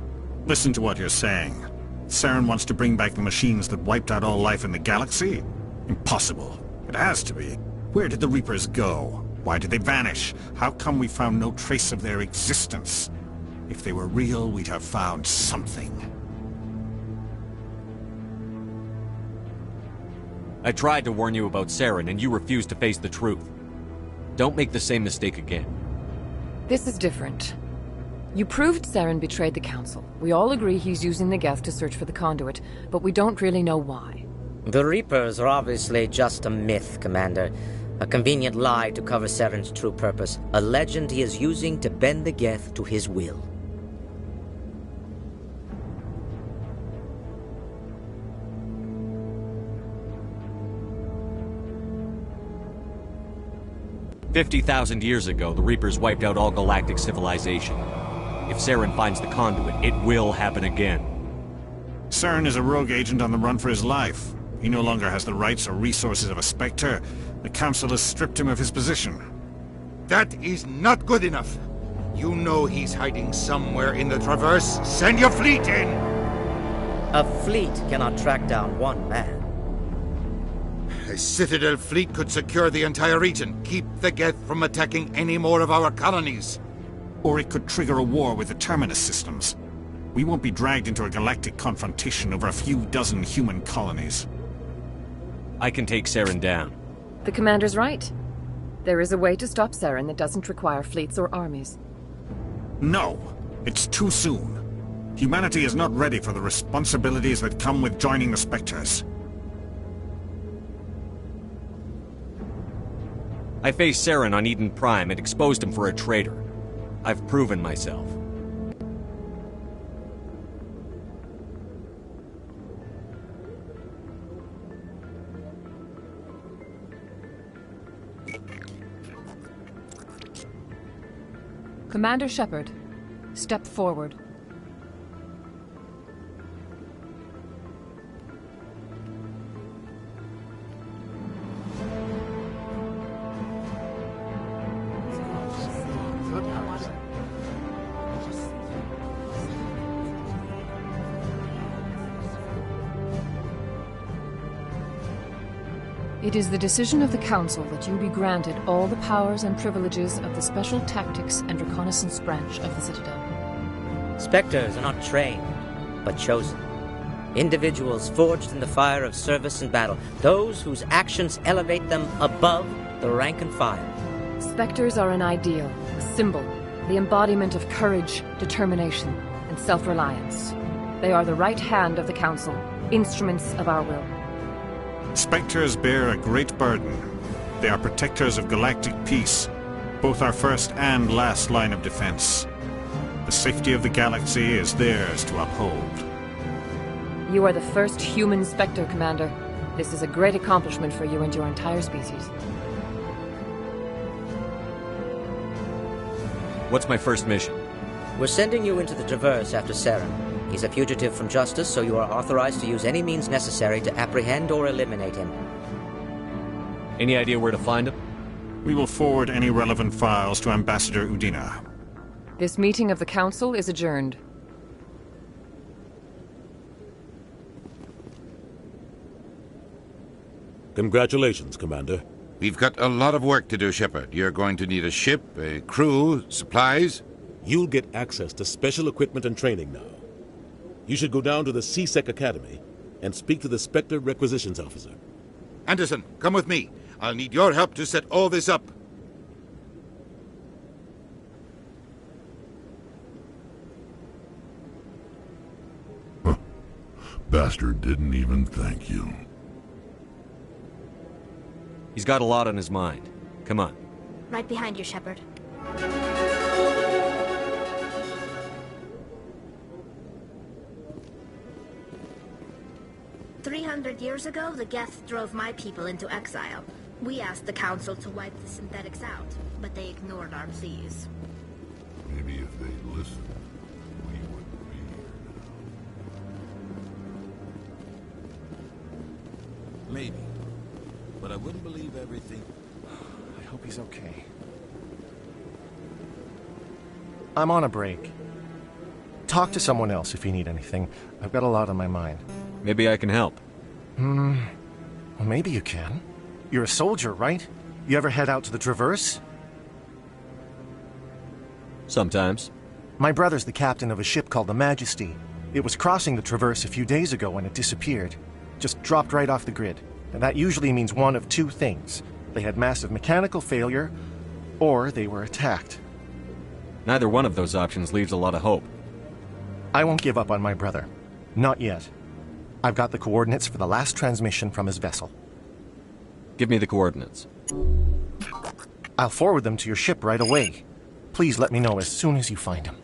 Listen to what you're saying. Saren wants to bring back the machines that wiped out all life in the galaxy? Impossible. It has to be. Where did the Reapers go? Why did they vanish? How come we found no trace of their existence? If they were real, we'd have found something. I tried to warn you about Saren, and you refused to face the truth. Don't make the same mistake again. This is different. You proved Saren betrayed the Council. We all agree he's using the Geth to search for the conduit, but we don't really know why. The Reapers are obviously just a myth, Commander. A convenient lie to cover Saren's true purpose. A legend he is using to bend the Geth to his will. "50,000 years ago, the Reapers wiped out all galactic civilization. If Saren finds the conduit, it will happen again." Saren is a rogue agent on the run for his life. He no longer has the rights or resources of a Spectre. The Council has stripped him of his position. That is not good enough. You know he's hiding somewhere in the Traverse. Send your fleet in! A fleet cannot track down one man. A Citadel fleet could secure the entire region, keep the Geth from attacking any more of our colonies. Or it could trigger a war with the Terminus systems. We won't be dragged into a galactic confrontation over a few dozen human colonies. I can take Saren down. The Commander's right. There is a way to stop Saren that doesn't require fleets or armies. No, it's too soon. Humanity is not ready for the responsibilities that come with joining the Spectres. I faced Saren on Eden Prime and exposed him for a traitor. I've proven myself. Commander Shepard, step forward. It is the decision of the Council that you be granted all the powers and privileges of the Special Tactics and Reconnaissance Branch of the Citadel. Spectres are not trained, but chosen. Individuals forged in the fire of service and battle, those whose actions elevate them above the rank and file. Spectres are an ideal, a symbol, the embodiment of courage, determination, and self-reliance. They are the right hand of the Council, instruments of our will. Spectres bear a great burden. They are protectors of galactic peace, both our first and last line of defense. The safety of the galaxy is theirs to uphold. You are the first human Spectre, Commander. This is a great accomplishment for you and your entire species. What's my first mission? We're sending you into the Traverse after Saren. He's a fugitive from justice, so you are authorized to use any means necessary to apprehend or eliminate him. Any idea where to find him? We will forward any relevant files to Ambassador Udina. This meeting of the Council is adjourned. Congratulations, Commander. We've got a lot of work to do, Shepard. You're going to need a ship, a crew, supplies. You'll get access to special equipment and training now. You should go down to the C-Sec Academy and speak to the Spectre Requisitions Officer. Anderson, come with me. I'll need your help to set all this up. Bastard didn't even thank you. He's got a lot on his mind. Come on. Right behind you, Shepard. 300 years ago, the Geth drove my people into exile. We asked the Council to wipe the synthetics out, but they ignored our pleas. Maybe if they'd listened, we wouldn't be here now. Maybe. But I wouldn't believe everything. I hope he's okay. I'm on a break. Talk to someone else if you need anything. I've got a lot on my mind. Maybe I can help. Well, maybe you can. You're a soldier, right? You ever head out to the Traverse? Sometimes. My brother's the captain of a ship called the Majesty. It was crossing the Traverse a few days ago when it disappeared. Just dropped right off the grid. And that usually means one of two things. They had massive mechanical failure, or they were attacked. Neither one of those options leaves a lot of hope. I won't give up on my brother. Not yet. I've got the coordinates for the last transmission from his vessel. Give me the coordinates. I'll forward them to your ship right away. Please let me know as soon as you find him.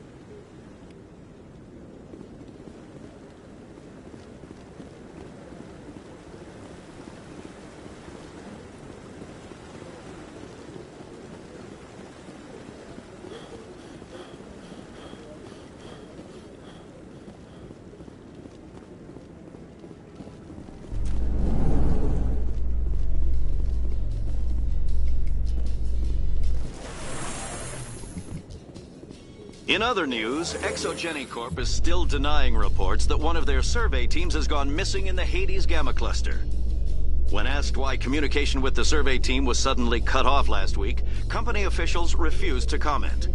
In other news, Exogeny Corp is still denying reports that one of their survey teams has gone missing in the Hades Gamma Cluster. When asked why communication with the survey team was suddenly cut off last week, company officials refused to comment.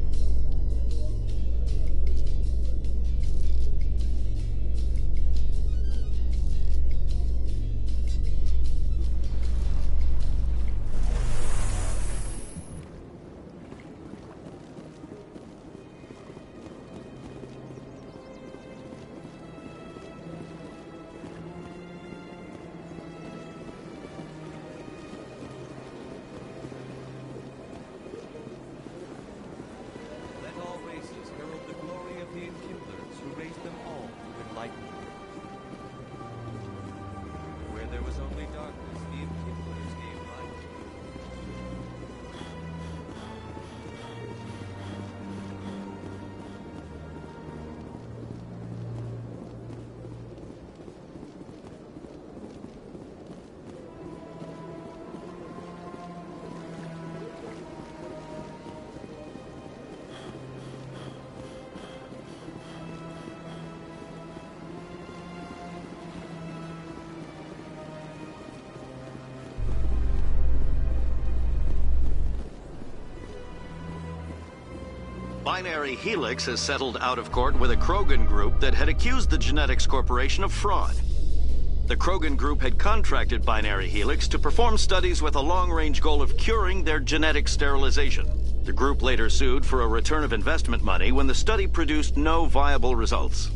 Binary Helix has settled out of court with a Krogan group that had accused the Genetics Corporation of fraud. The Krogan group had contracted Binary Helix to perform studies with a long-range goal of curing their genetic sterilization. The group later sued for a return of investment money when the study produced no viable results.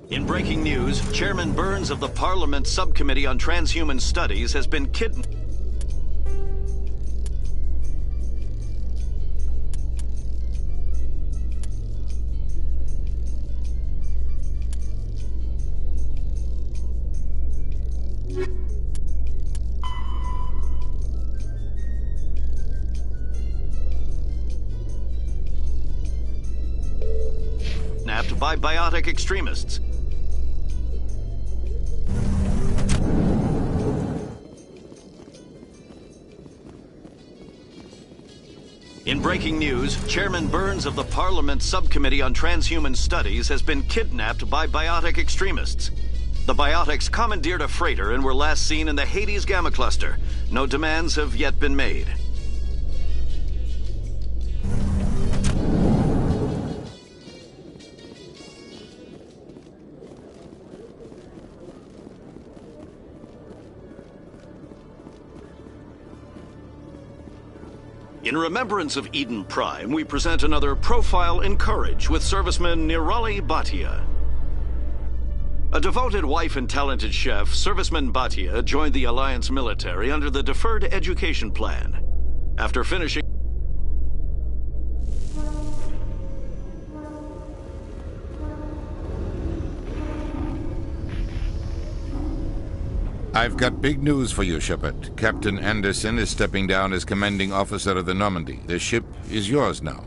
In breaking news, Chairman Burns of the Parliament Subcommittee on Transhuman Studies has been kidnapped. By biotic extremists. In breaking news, Chairman Burns of the Parliament Subcommittee on Transhuman Studies has been kidnapped by biotic extremists. The biotics commandeered a freighter and were last seen in the Hades Gamma Cluster. No demands have yet been made. In remembrance of Eden Prime, we present another Profile in Courage with serviceman Nirali Bhatia. A devoted wife and talented chef, serviceman Bhatia joined the Alliance military under the Deferred Education Plan. After finishing I've got big news for you, Shepard. Captain Anderson is stepping down as commanding officer of the Normandy. The ship is yours now.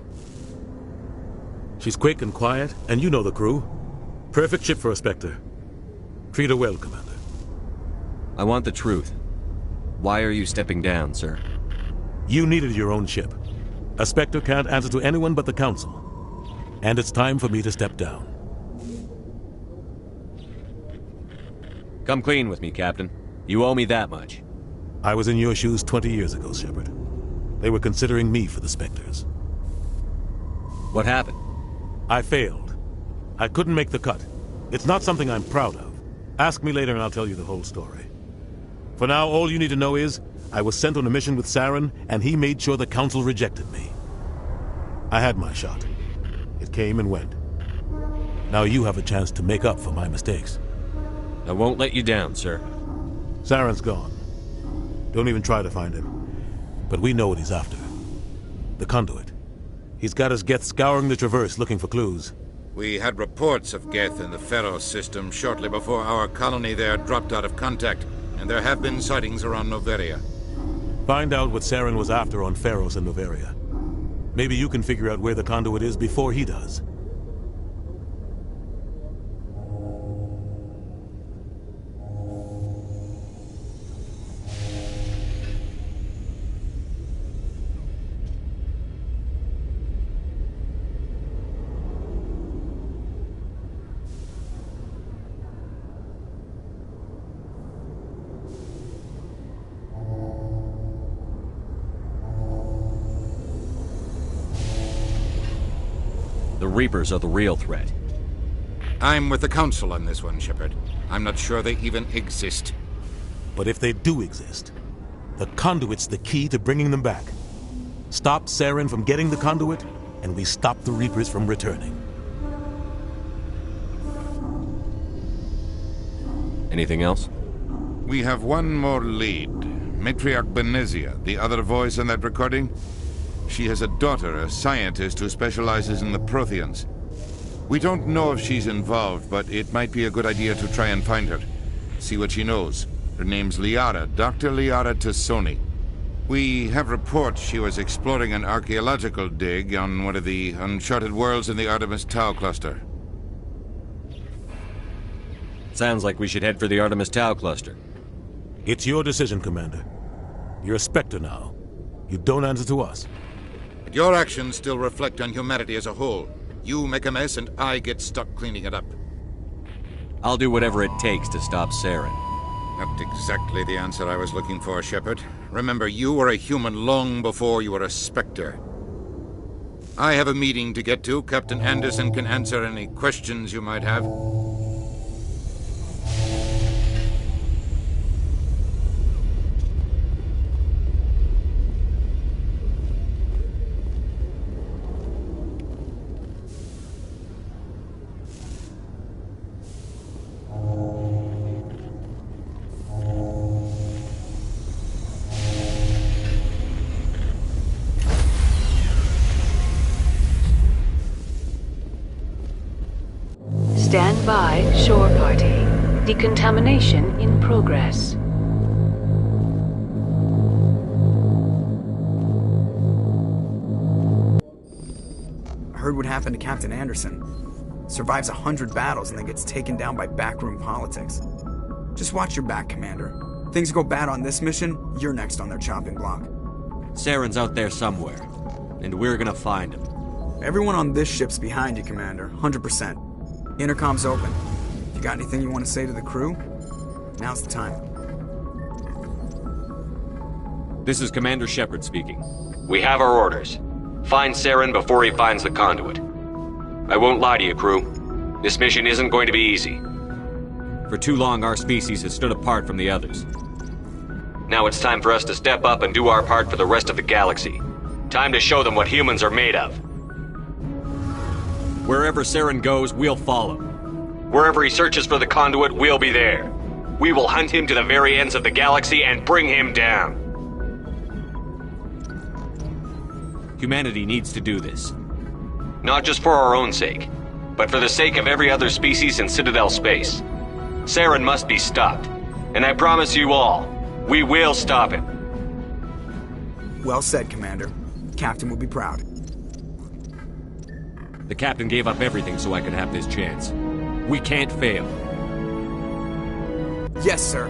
She's quick and quiet, and you know the crew. Perfect ship for a Spectre. Treat her well, Commander. I want the truth. Why are you stepping down, sir? You needed your own ship. A Spectre can't answer to anyone but the Council. And it's time for me to step down. Come clean with me, Captain. You owe me that much. I was in your shoes 20 years ago, Shepard. They were considering me for the Spectres. What happened? I failed. I couldn't make the cut. It's not something I'm proud of. Ask me later and I'll tell you the whole story. For now, all you need to know is, I was sent on a mission with Saren, and he made sure the Council rejected me. I had my shot. It came and went. Now you have a chance to make up for my mistakes. I won't let you down, sir. Saren's gone. Don't even try to find him. But we know what he's after. The conduit. He's got his Geth scouring the Traverse looking for clues. We had reports of Geth in the Pharaoh system shortly before our colony there dropped out of contact, and there have been sightings around Noveria. Find out what Saren was after on Pharos and Noveria. Maybe you can figure out where the conduit is before he does. The Reapers are the real threat. I'm with the Council on this one, Shepard. I'm not sure they even exist. But if they do exist, the conduit's the key to bringing them back. Stop Saren from getting the conduit, and we stop the Reapers from returning. Anything else? We have one more lead. Matriarch Benezia, the other voice in that recording. She has a daughter, a scientist who specializes in the Protheans. We don't know if she's involved, but it might be a good idea to try and find her. See what she knows. Her name's Liara, Dr. Liara Tassoni. We have reports she was exploring an archaeological dig on one of the uncharted worlds in the Artemis Tau cluster. Sounds like we should head for the Artemis Tau cluster. It's your decision, Commander. You're a Spectre now. You don't answer to us. But your actions still reflect on humanity as a whole. You make a mess and I get stuck cleaning it up. I'll do whatever it takes to stop Saren. Not exactly the answer I was looking for, Shepard. Remember, you were a human long before you were a Spectre. I have a meeting to get to. Captain Anderson can answer any questions you might have. Stand by, shore party. Decontamination in progress. I heard what happened to Captain Anderson. Survives 100 battles and then gets taken down by backroom politics. Just watch your back, Commander. Things go bad on this mission, you're next on their chopping block. Saren's out there somewhere, and we're gonna find him. Everyone on this ship's behind you, Commander. 100%. Intercom's open. If you got anything you want to say to the crew, now's the time. This is Commander Shepard speaking. We have our orders. Find Saren before he finds the conduit. I won't lie to you, crew. This mission isn't going to be easy. For too long, our species has stood apart from the others. Now it's time for us to step up and do our part for the rest of the galaxy. Time to show them what humans are made of. Wherever Saren goes, we'll follow. Wherever he searches for the conduit, we'll be there. We will hunt him to the very ends of the galaxy and bring him down. Humanity needs to do this. Not just for our own sake, but for the sake of every other species in Citadel space. Saren must be stopped. And I promise you all, we will stop him. Well said, Commander. Captain will be proud. The captain gave up everything so I could have this chance. We can't fail. Yes, sir.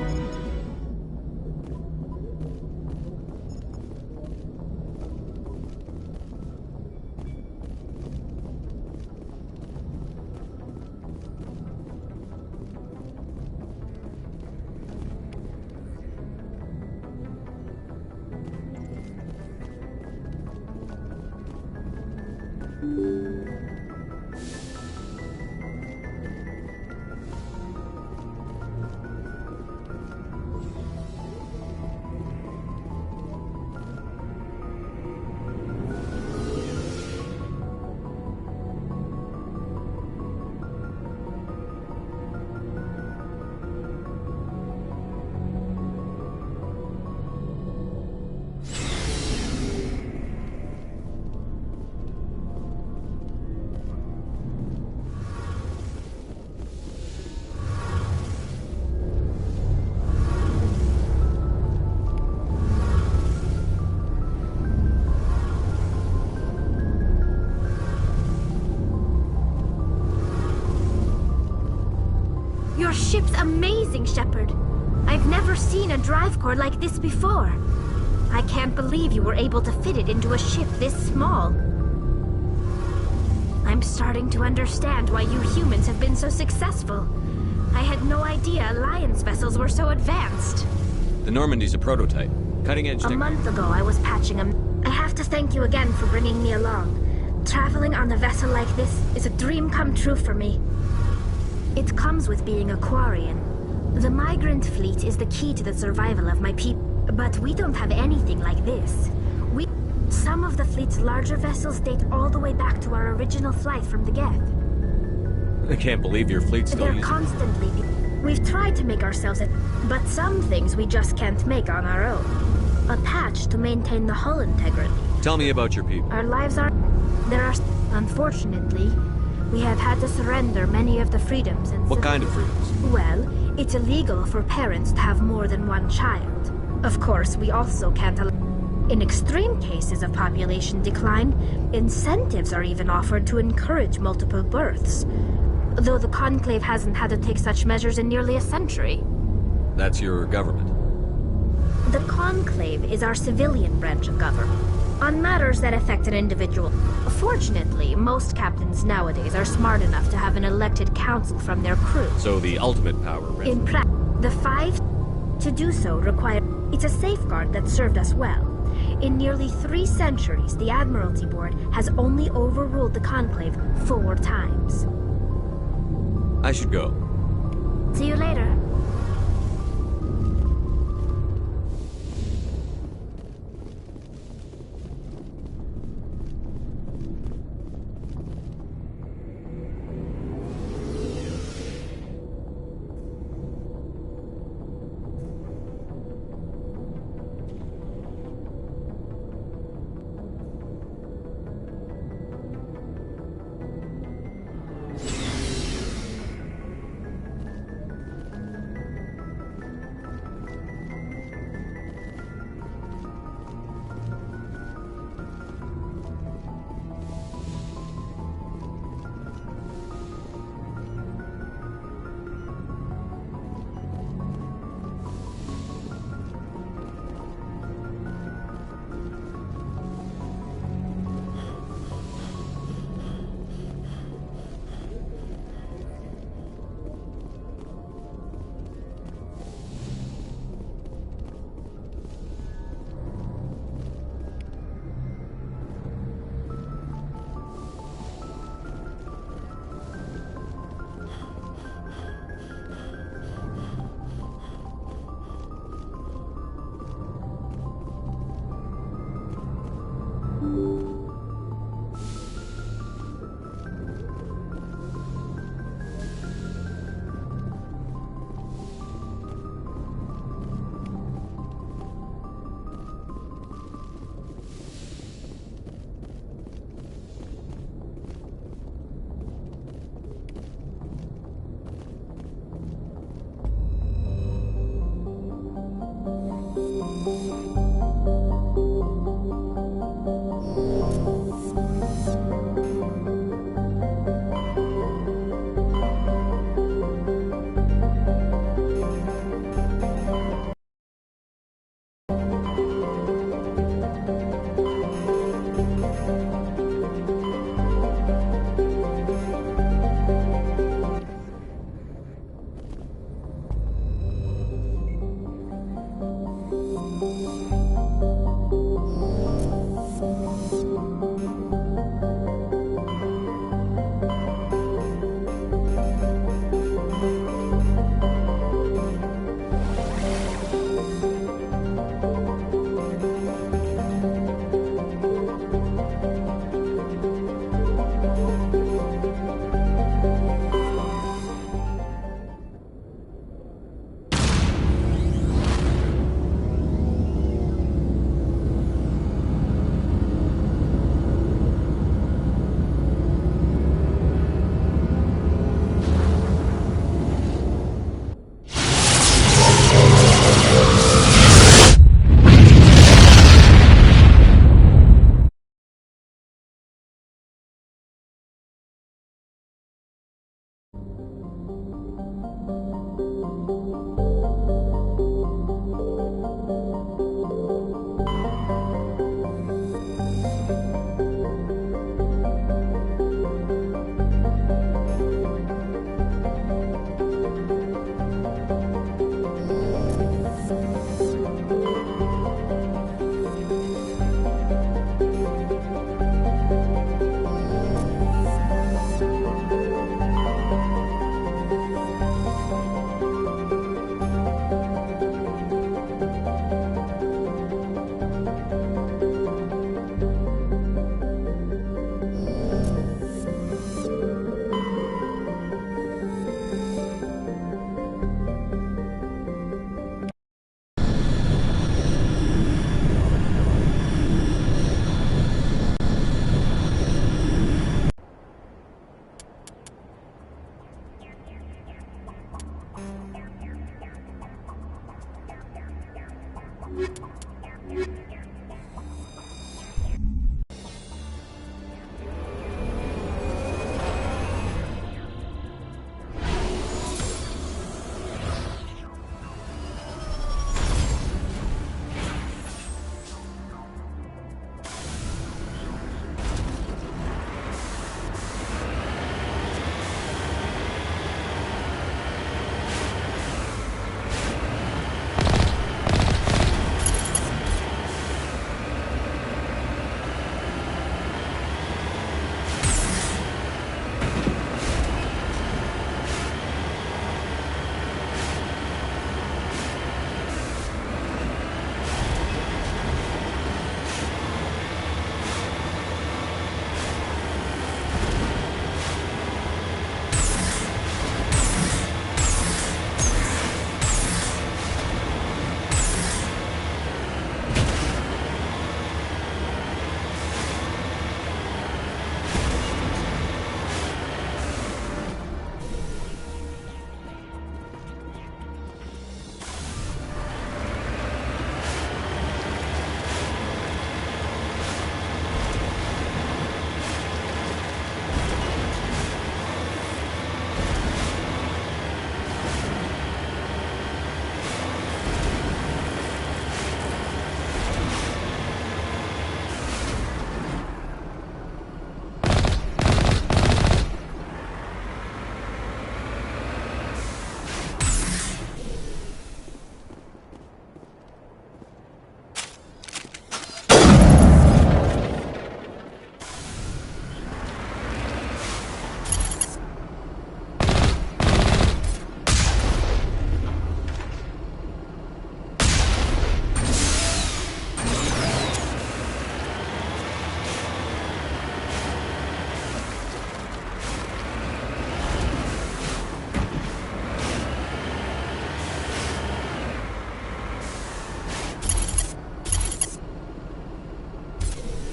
amazing, Shepard. I've never seen a drive core like this before. I can't believe you were able to fit it into a ship this small. I'm starting to understand why you humans have been so successful. I had no idea Alliance vessels were so advanced. The Normandy's a prototype. Cutting-edge A month ago, I was patching them. I have to thank you again for bringing me along. Traveling on a vessel like this is a dream come true for me. It comes with being a Quarian. The migrant fleet is the key to the survival of my people. But we don't have anything like this. Some of the fleet's larger vessels date all the way back to our original flight from the Geth. I can't believe your fleet's still They're using... constantly... We've tried to make ourselves but some things we just can't make on our own. A patch to maintain the hull integrity. Tell me about your people. Our lives are... Unfortunately, we have had to surrender many of the freedoms and... What kind of freedoms? Well, it's illegal for parents to have more than one child. Of course, we also can't... In extreme cases of population decline, incentives are even offered to encourage multiple births. Though the Conclave hasn't had to take such measures in nearly a century. That's your government. The Conclave is our civilian branch of government, on matters that affect an individual. Fortunately, most captains nowadays are smart enough to have an elected council from their crew. So the ultimate power rests. In practice, the five to do so require... It's a safeguard that served us well. In nearly 3 centuries, the Admiralty Board has only overruled the Conclave 4 times. I should go. See you later.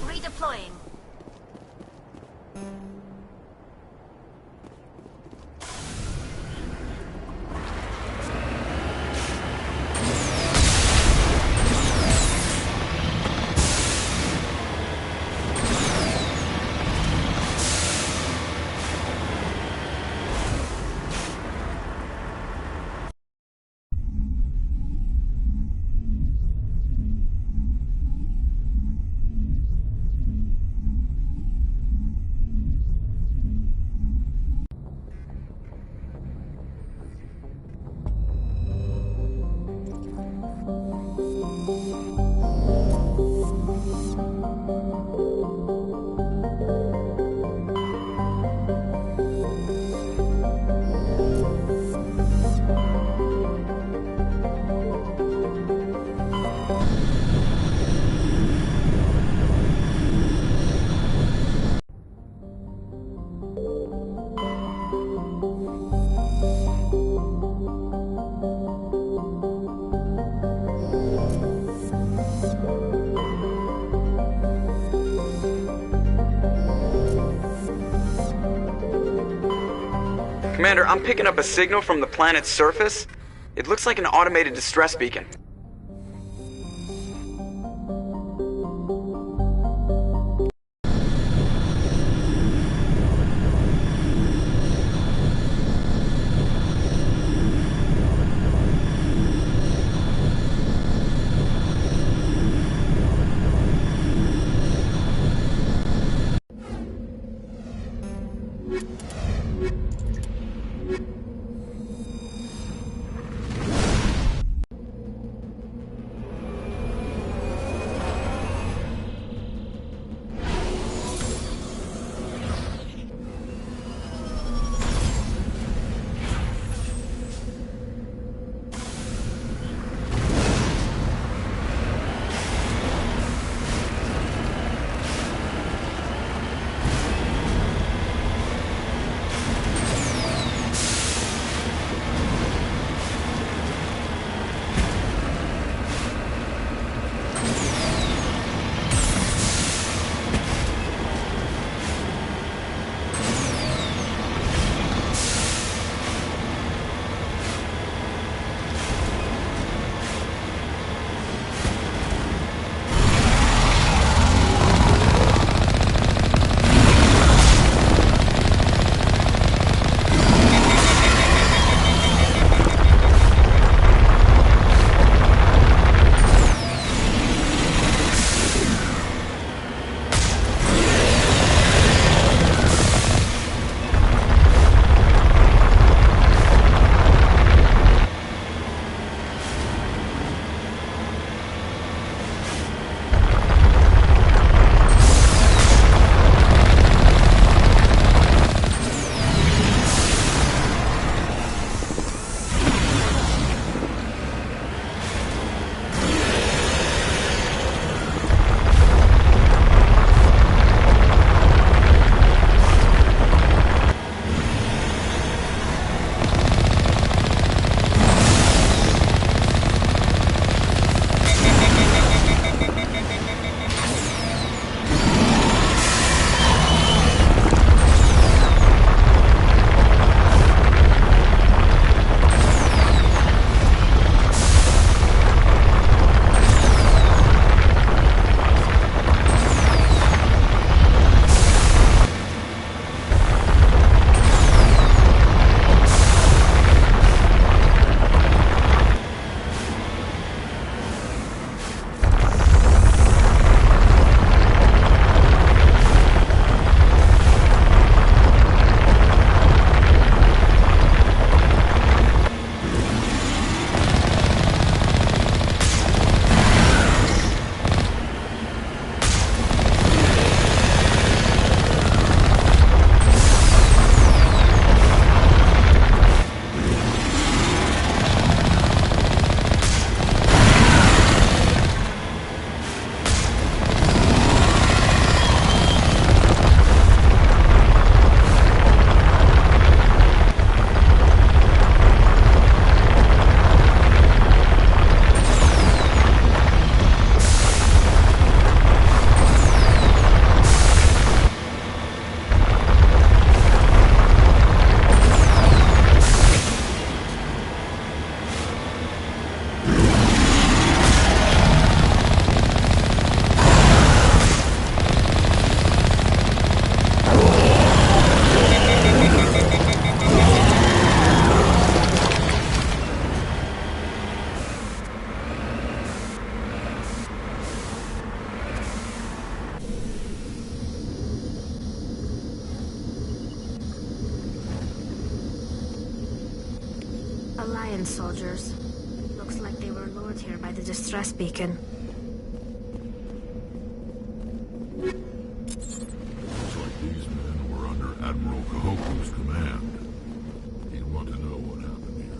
Redeploying. Commander, I'm picking up a signal from the planet's surface. It looks like an automated distress beacon. Quarian soldiers. Looks like they were lured here by the distress beacon. Looks like these men were under Admiral Kahoku's command. He'd want to know what happened here.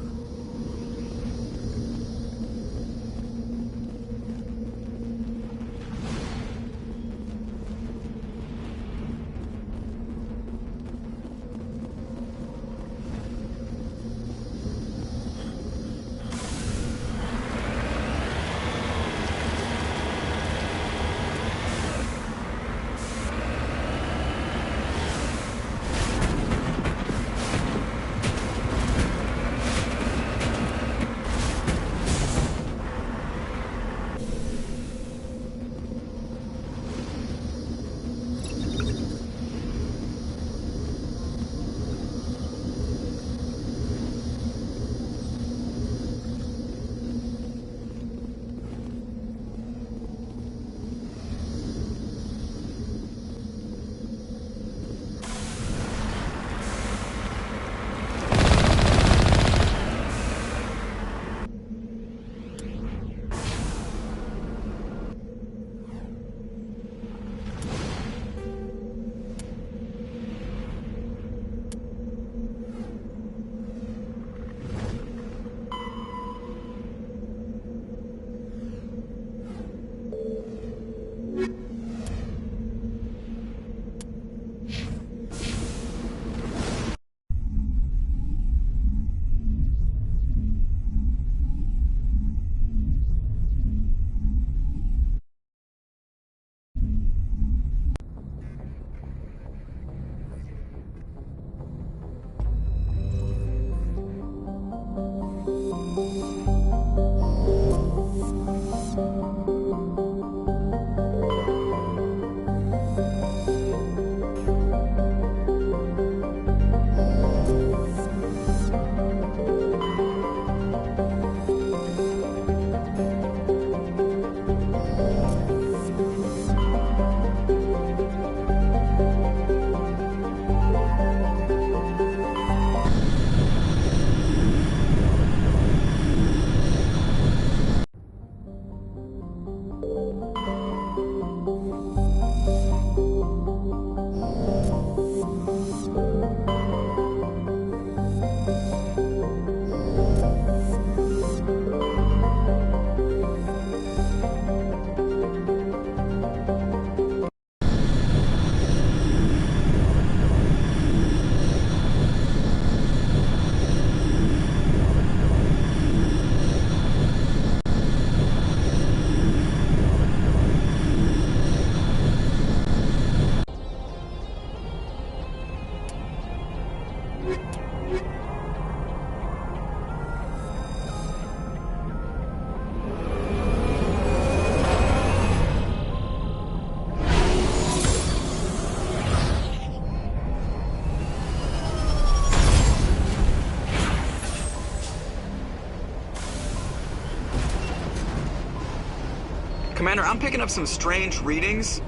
Commander, I'm picking up some strange readings.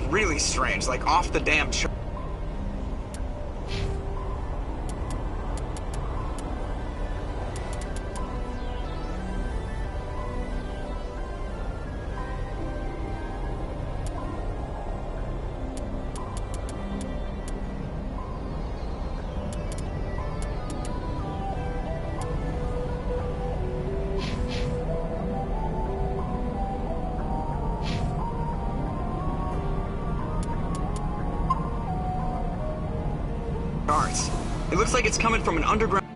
Really strange, like off the damn chart. It looks like it's coming from an underground...